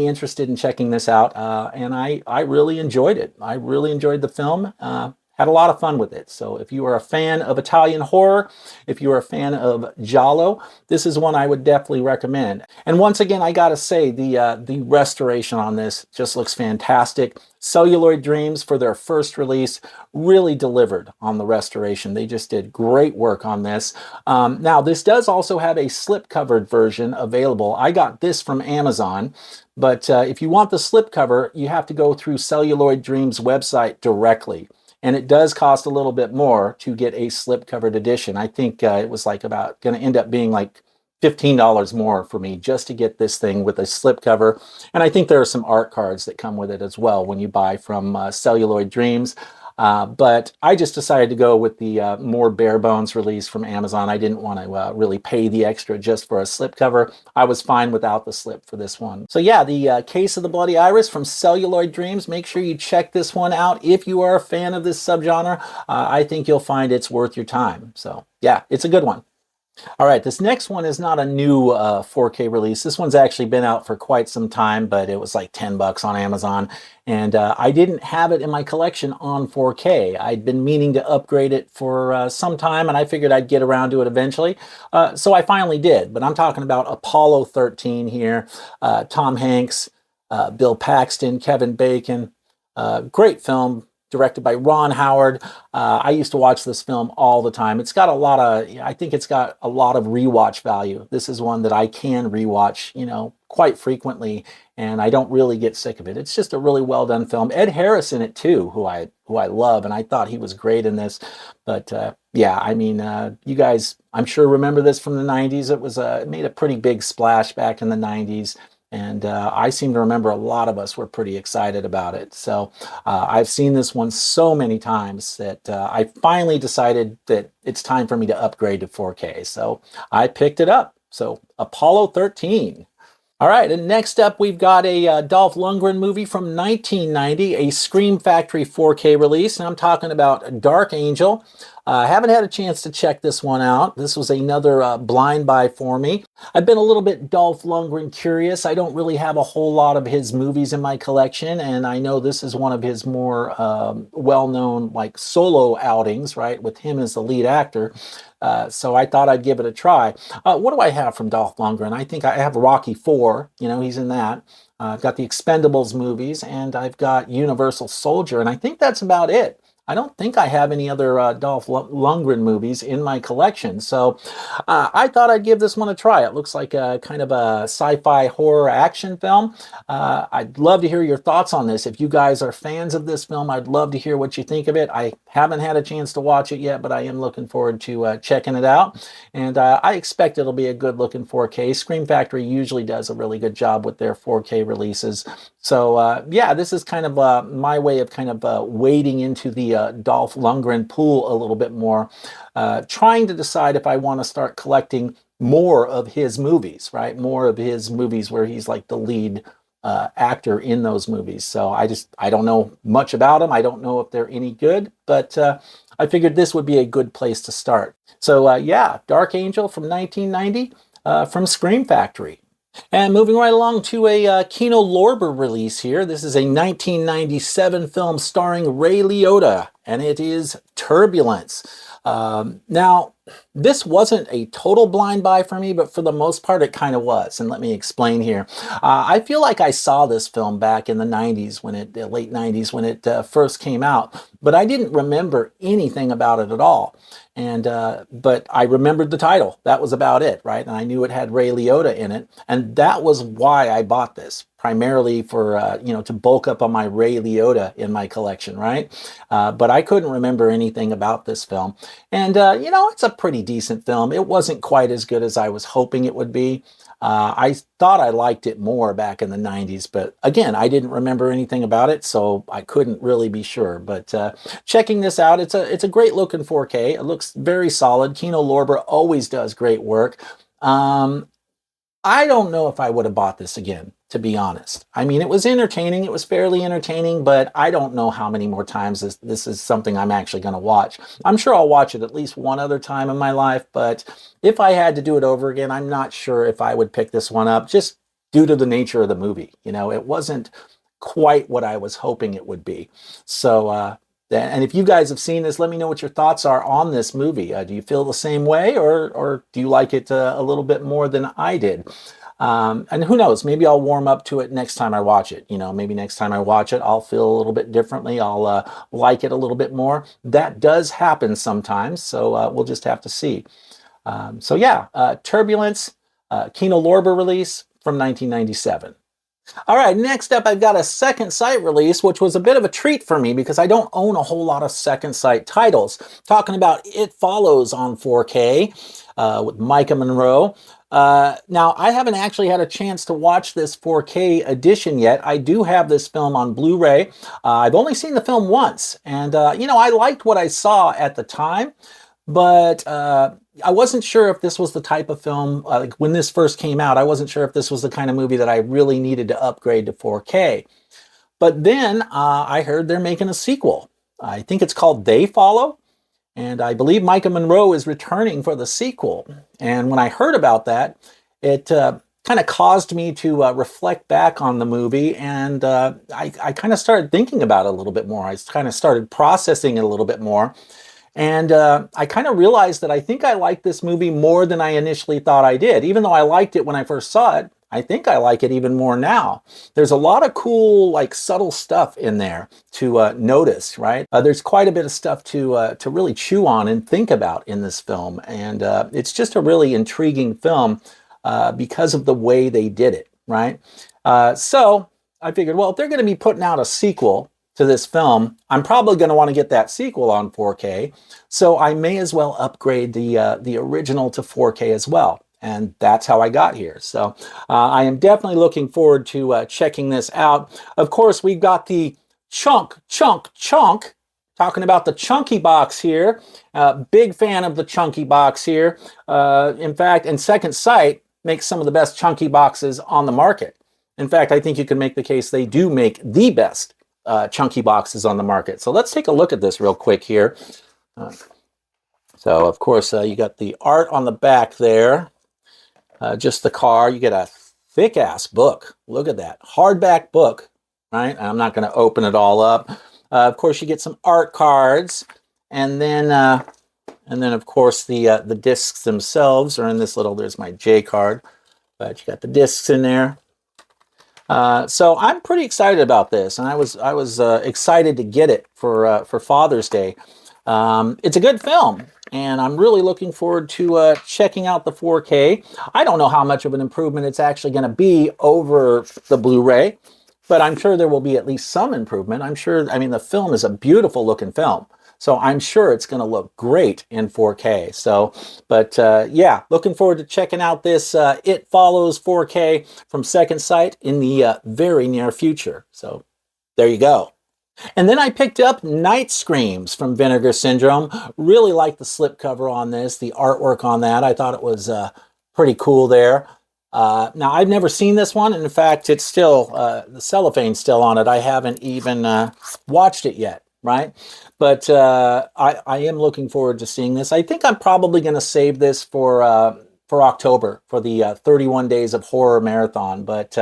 interested in checking this out, and I really enjoyed it. I really enjoyed the film. Had a lot of fun with it. So if you are a fan of Italian horror, if you are a fan of giallo, this is one I would definitely recommend. And once again, I gotta say, the restoration on this just looks fantastic. Celluloid Dreams, for their first release, really delivered on the restoration. They just did great work on this. Now, this does also have a slip-covered version available. I got this from Amazon, but if you want the slipcover, you have to go through Celluloid Dreams' website directly. And it does cost a little bit more to get a slip-covered edition. I think it was like going to end up being like $15 more for me just to get this thing with a slipcover. And I think there are some art cards that come with it as well when you buy from Celluloid Dreams. But I just decided to go with the more bare bones release from Amazon. I didn't want to really pay the extra just for a slipcover. I was fine without the slip for this one. So yeah, the Case of the Bloody Iris from Celluloid Dreams. Make sure you check this one out if you are a fan of this subgenre. I think you'll find it's worth your time. So yeah, it's a good one. All right, this next one is not a new 4K release. This one's actually been out for quite some time, but it was like 10 bucks on Amazon. And I didn't have it in my collection on 4K. I'd been meaning to upgrade it for some time, and I figured I'd get around to it eventually. So I finally did, but I'm talking about Apollo 13 here. Tom Hanks, Bill Paxton, Kevin Bacon. Great film, directed by Ron Howard. I used to watch this film all the time. It's got a lot of, I think it's got a lot of rewatch value. This is one that I can rewatch, quite frequently, and I don't really get sick of it. It's just a really well done film. Ed Harris in it too, who I love, and I thought he was great in this. But yeah, I mean, you guys, I'm sure remember this from the 90s. It made a pretty big splash back in the 90s. And I seem to remember a lot of us were pretty excited about it. So I've seen this one so many times that I finally decided that it's time for me to upgrade to 4K. So I picked it up. So Apollo 13. All right, and next up we've got a Dolph Lundgren movie from 1990, a Scream Factory 4K release, and I'm talking about Dark Angel. I haven't had a chance to check this one out. This was another blind buy for me. I've been a little bit Dolph Lundgren curious. I don't really have a whole lot of his movies in my collection, and I know this is one of his more well-known like solo outings, right, with him as the lead actor. So I thought I'd give it a try. What do I have from Dolph Lundgren? I think I have Rocky IV. He's in that. I've got the Expendables movies, and I've got Universal Soldier, and I think that's about it. I don't think I have any other Dolph Lundgren movies in my collection, so I thought I'd give this one a try. It looks like a kind of a sci-fi horror action film. I'd love to hear your thoughts on this. If you guys are fans of this film, I'd love to hear what you think of it. I haven't had a chance to watch it yet, but I am looking forward to checking it out, and I expect it'll be a good looking 4K. Scream Factory usually does a really good job with their 4K releases. So yeah, this is kind of my way of kind of wading into the Dolph Lundgren pool a little bit more, trying to decide if I want to start collecting more of his movies, right? More of his movies where he's like the lead actor in those movies. So I don't know much about them. I don't know if they're any good, but I figured this would be a good place to start. So yeah, Dark Angel from 1990 from Scream Factory. And moving right along to a Kino Lorber release here. This is a 1997 film starring Ray Liotta, and it is Turbulence. Now, this wasn't a total blind buy for me, but for the most part, it kind of was. And let me explain here. I feel like I saw this film back in the 90s, the late 90s, when it first came out, but I didn't remember anything about it at all. And but I remembered the title. That was about it, right? And I knew it had Ray Liotta in it, and that was why I bought this, primarily for to bulk up on my Ray Liotta in my collection, right? But I couldn't remember anything about this film, and it's a pretty decent film. It wasn't quite as good as I was hoping it would be. I thought I liked it more back in the 90s, but again, I didn't remember anything about it, so I couldn't really be sure. But checking this out, it's a great looking 4K. It looks very solid. Kino Lorber always does great work. I don't know if I would have bought this again, to be honest. I mean, it was entertaining. It was fairly entertaining, but I don't know how many more times this is something I'm actually going to watch. I'm sure I'll watch it at least one other time in my life, but if I had to do it over again, I'm not sure if I would pick this one up, just due to the nature of the movie. It wasn't quite what I was hoping it would be. So, and if you guys have seen this, let me know what your thoughts are on this movie. Do you feel the same way, or do you like it a little bit more than I did? And who knows, maybe I'll warm up to it next time I watch it. Maybe next time I watch it, I'll feel a little bit differently. I'll like it a little bit more. That does happen sometimes, so we'll just have to see. So yeah, Turbulence, Kino Lorber release from 1997. All right, next up, I've got a second sight release, which was a bit of a treat for me because I don't own a whole lot of second sight titles. Talking about It Follows on 4K with Micah Monroe. Now, I haven't actually had a chance to watch this 4K edition yet. I do have this film on Blu-ray. I've only seen the film once, and you know, I liked what I saw at the time, but I wasn't sure if this was the type of film, like when this first came out, I wasn't sure if this was the kind of movie that I really needed to upgrade to 4K. But then I heard they're making a sequel. I think it's called They Follow, and I believe Micah Monroe is returning for the sequel. And when I heard about that, it kind of caused me to reflect back on the movie, and I kind of started thinking about it a little bit more. I kind of started processing it a little bit more. And I kind of realized that I think I liked this movie more than I initially thought I did. Even though I liked it when I first saw it, I think I like it even more now. There's a lot of cool, like, subtle stuff in there to notice, right? There's quite a bit of stuff to really chew on and think about in this film. And it's just a really intriguing film because of the way they did it, right? So I figured, well, if they're going to be putting out a sequel to this film, I'm probably going to want to get that sequel on 4K, so I may as well upgrade the original to 4K as well, and that's how I got here. So I am definitely looking forward to checking this out. Of course, we've got the chunk, talking about the chunky box here. Big fan of the chunky box here. In fact, and Second Sight makes some of the best chunky boxes on the market. In fact, I think you can make the case they do make the best chunky boxes on the market. So let's take a look at this real quick here. So of course you got the art on the back there, just the car. You get a thick ass book. Look at that hardback book, right? I'm not going to open it all up. Of course you get some art cards, and then of course the discs themselves are in this little. There's my J card, but you got the discs in there. So I'm pretty excited about this, and I was excited to get it for Father's Day. It's a good film, and I'm really looking forward to checking out the 4K. I don't know how much of an improvement it's actually going to be over the Blu-ray, but I'm sure there will be at least some improvement. I'm sure. I mean, the film is a beautiful looking film, so I'm sure it's going to look great in 4K. So, but yeah, looking forward to checking out this It Follows 4K from Second Sight in the very near future. So there you go. And then I picked up Night Screams from Vinegar Syndrome. Really like the slipcover on this, the artwork on that. I thought it was pretty cool there. Now, I've never seen this one, and in fact, it's still, the cellophane's still on it. I haven't even watched it yet, right? But I am looking forward to seeing this. I think I'm probably going to save this for October, for the 31 Days of Horror Marathon. But,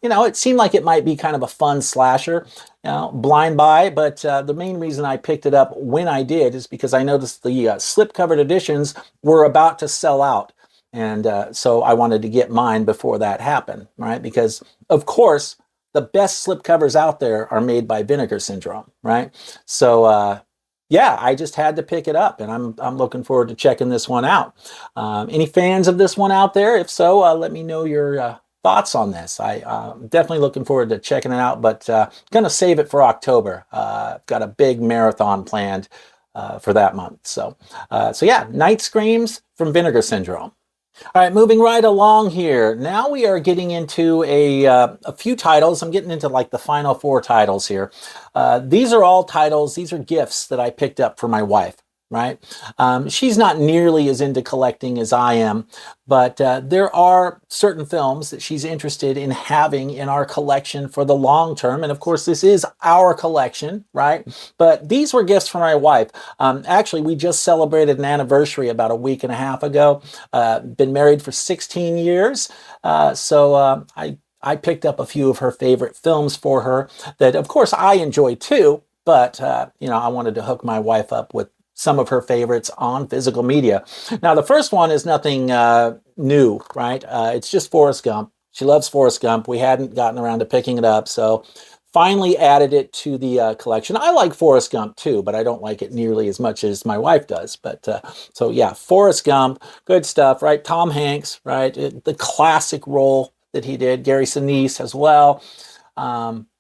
you know, it seemed like it might be kind of a fun slasher, you know, blind buy. But the main reason I picked it up when I did is because I noticed the slip-covered editions were about to sell out. And so I wanted to get mine before that happened, right? Because, of course, the best slipcovers out there are made by Vinegar Syndrome, right? So, yeah, I just had to pick it up, and I'm looking forward to checking this one out. Any fans of this one out there? If so, let me know your thoughts on this. I'm definitely looking forward to checking it out, but going to save it for October. I've got a big marathon planned for that month. So yeah, Night Screams from Vinegar Syndrome. All right, moving right along here. Now we are getting into a few titles. I'm getting into like the final 4 titles here. These are all titles. These are gifts that I picked up for my wife, right? She's not nearly as into collecting as I am, but there are certain films that she's interested in having in our collection for the long term. And of course, this is our collection, right? But these were gifts for my wife. Actually, we just celebrated an anniversary about a week and a half ago. Been married for 16 years. So I picked up a few of her favorite films for her that, of course, I enjoy too. But, you know, I wanted to hook my wife up with some of her favorites on physical media. Now, the first one is nothing new, right? It's just Forrest Gump. She loves Forrest Gump. We hadn't gotten around to picking it up, so finally added it to the collection. I like Forrest Gump too, but I don't like it nearly as much as my wife does. But so yeah, Forrest Gump, good stuff, right? Tom Hanks, right? The classic role that he did, Gary Sinise as well.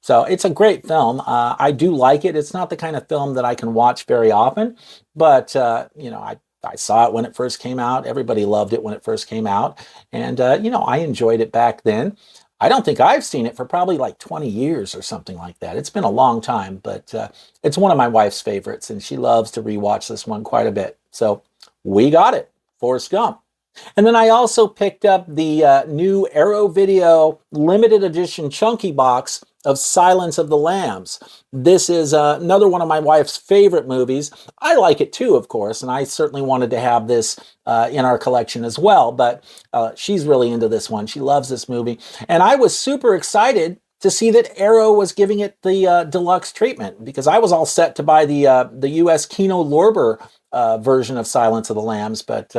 So it's a great film. I do like it. It's not the kind of film that I can watch very often, but you know, I saw it when it first came out. Everybody loved it when it first came out, and you know, I enjoyed it back then. I don't think I've seen it for probably like 20 years or something like that. It's been a long time, but it's one of my wife's favorites, and she loves to rewatch this one quite a bit. So we got it, Forrest Gump. And then I also picked up the new Arrow Video limited edition chunky box of Silence of the Lambs. This is another one of my wife's favorite movies. I like it too, of course, and I certainly wanted to have this in our collection as well, but she's really into this one. She loves this movie. And I was super excited to see that Arrow was giving it the deluxe treatment, because I was all set to buy the U.S. Kino Lorber version of Silence of the Lambs, but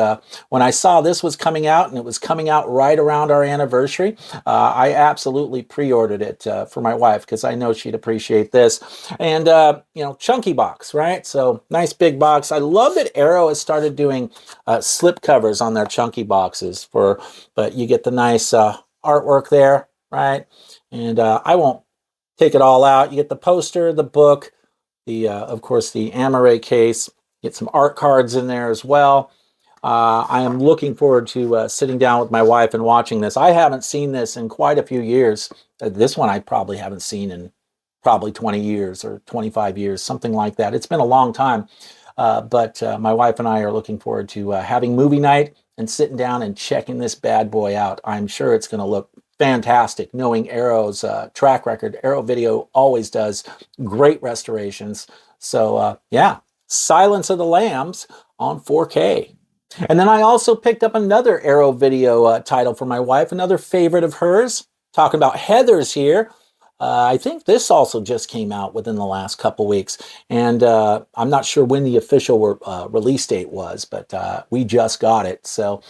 when I saw this was coming out, and it was coming out right around our anniversary, I absolutely pre-ordered it for my wife, because I know she'd appreciate this. And you know, chunky box, right? So nice big box. I love that Arrow has started doing slip covers on their chunky boxes, but you get the nice artwork there, right? And I won't take it all out. You get the poster, the book, of course, the Amore case. Get some art cards in there as well. I am looking forward to sitting down with my wife and watching this. I haven't seen this in quite a few years. This one I probably haven't seen in probably 20 years or 25 years, something like that. It's been a long time. But my wife and I are looking forward to having movie night and sitting down and checking this bad boy out. I'm sure it's going to look fantastic, knowing Arrow's track record. Arrow Video always does great restorations. So yeah, Silence of the Lambs on 4K. And then I also picked up another Arrow Video title for my wife, another favorite of hers, talking about Heathers here. I think this also just came out within the last couple weeks, and I'm not sure when the official release date was, but we just got it. So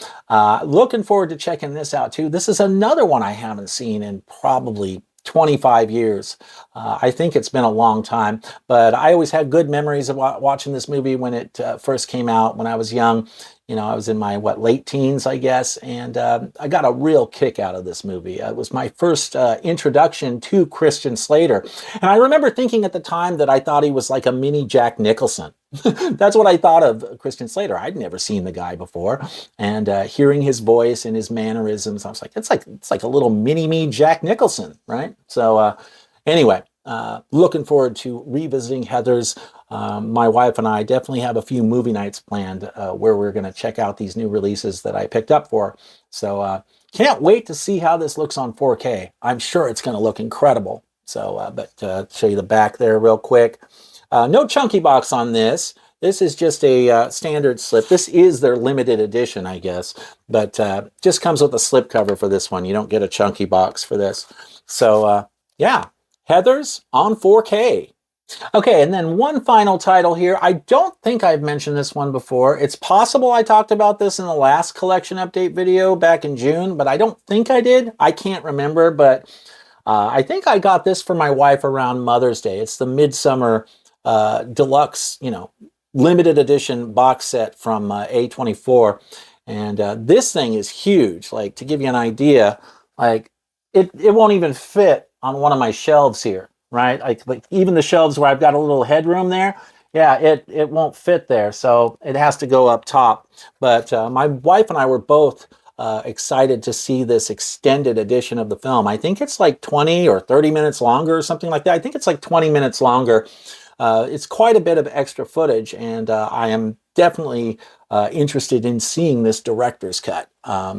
looking forward to checking this out too. This is another one I haven't seen in probably 25 years. I think it's been a long time, but I always had good memories of watching this movie when it first came out when I was young. You know, I was in my, late teens, I guess, and I got a real kick out of this movie. It was my first introduction to Christian Slater. And I remember thinking at the time that I thought he was like a mini Jack Nicholson. That's what I thought of Christian Slater. I'd never seen the guy before. And hearing his voice and his mannerisms, I was like, it's like a little mini-me Jack Nicholson, right? So anyway, looking forward to revisiting Heathers. My wife and I definitely have a few movie nights planned where we're going to check out these new releases that I picked up for. So can't wait to see how this looks on 4K. I'm sure it's going to look incredible. So, but show you the back there real quick. No chunky box on this. This is just a standard slip. This is their limited edition, I guess, but just comes with a slip cover for this one. You don't get a chunky box for this. So yeah, Heathers on 4K. Okay, and then one final title here. I don't think I've mentioned this one before. It's possible I talked about this in the last collection update video back in June, but I don't think I did. I can't remember, but I think I got this for my wife around Mother's Day. It's the Midsummer Deluxe, limited edition box set from A24. And this thing is huge. Like, to give you an idea, like it won't even fit on one of my shelves here. Right? Like even the shelves where I've got a little headroom there, yeah, it won't fit there. So it has to go up top. But my wife and I were both excited to see this extended edition of the film. I think it's like 20 or 30 minutes longer or something like that. I think it's like 20 minutes longer. It's quite a bit of extra footage, and I am definitely interested in seeing this director's cut,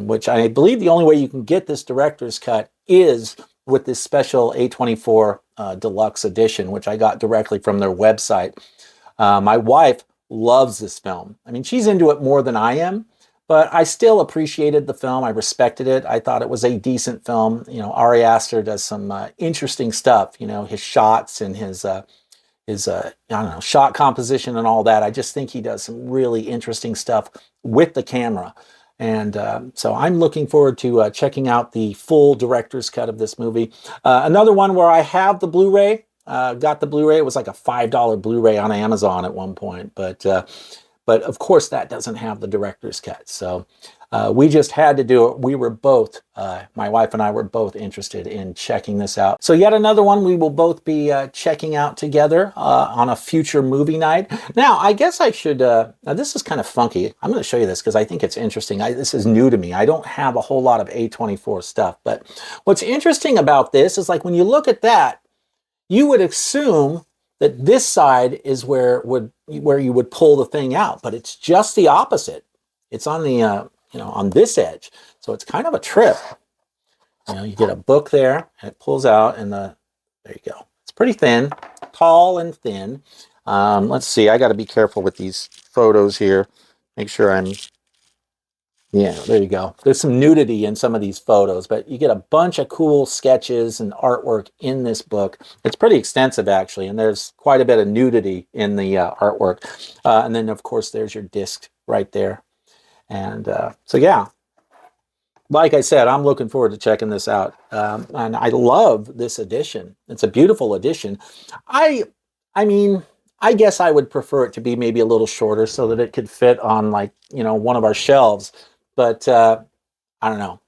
which I believe the only way you can get this director's cut is with this special A24 deluxe edition, which I got directly from their website. My wife loves this film. I mean, she's into it more than I am, but I still appreciated the film. I respected it. I thought it was a decent film. Ari Aster does some interesting stuff, his shots and his I don't know, shot composition and all that. I just think he does some really interesting stuff with the camera. And so I'm looking forward to checking out the full director's cut of this movie. Another one where I have the Blu-ray, got the Blu-ray. It was like a $5 Blu-ray on Amazon at one point. But of course, that doesn't have the director's cut. So We just had to do it. We were both, my wife and I were both interested in checking this out. So yet another one we will both be checking out together on a future movie night. Now, I guess I should, now this is kind of funky. I'm going to show you this because I think it's interesting. This is new to me. I don't have a whole lot of A24 stuff, but what's interesting about this is like when you look at that, you would assume that this side is where you would pull the thing out, but it's just the opposite. It's on the, on this edge. So it's kind of a trip. You get a book there, and it pulls out, and there you go. It's pretty thin, tall and thin. Let's see, I got to be careful with these photos here. Make sure yeah, there you go. There's some nudity in some of these photos, but you get a bunch of cool sketches and artwork in this book. It's pretty extensive, actually, and there's quite a bit of nudity in the artwork. And then, of course, there's your disc right there. And so, yeah, like I said, I'm looking forward to checking this out. And I love this edition. It's a beautiful edition. I mean, I guess I would prefer it to be maybe a little shorter so that it could fit on, like, one of our shelves. But I don't know.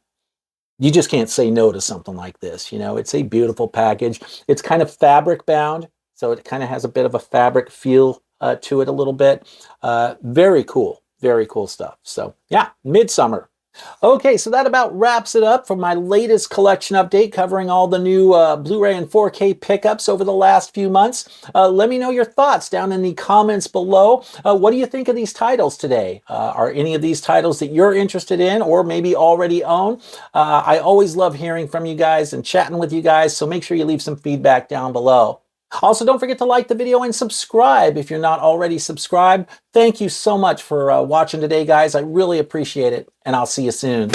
You just can't say no to something like this. It's a beautiful package. It's kind of fabric bound, so it kind of has a bit of a fabric feel to it a little bit. Very cool. Very cool stuff. So yeah, Midsummer. Okay, so that about wraps it up for my latest collection update covering all the new Blu-ray and 4K pickups over the last few months. Let me know your thoughts down in the comments below. What do you think of these titles today? Are any of these titles that you're interested in or maybe already own? I always love hearing from you guys and chatting with you guys, so make sure you leave some feedback down below. Also, don't forget to like the video and subscribe if you're not already subscribed. Thank you so much for watching today, guys. I really appreciate it, and I'll see you soon.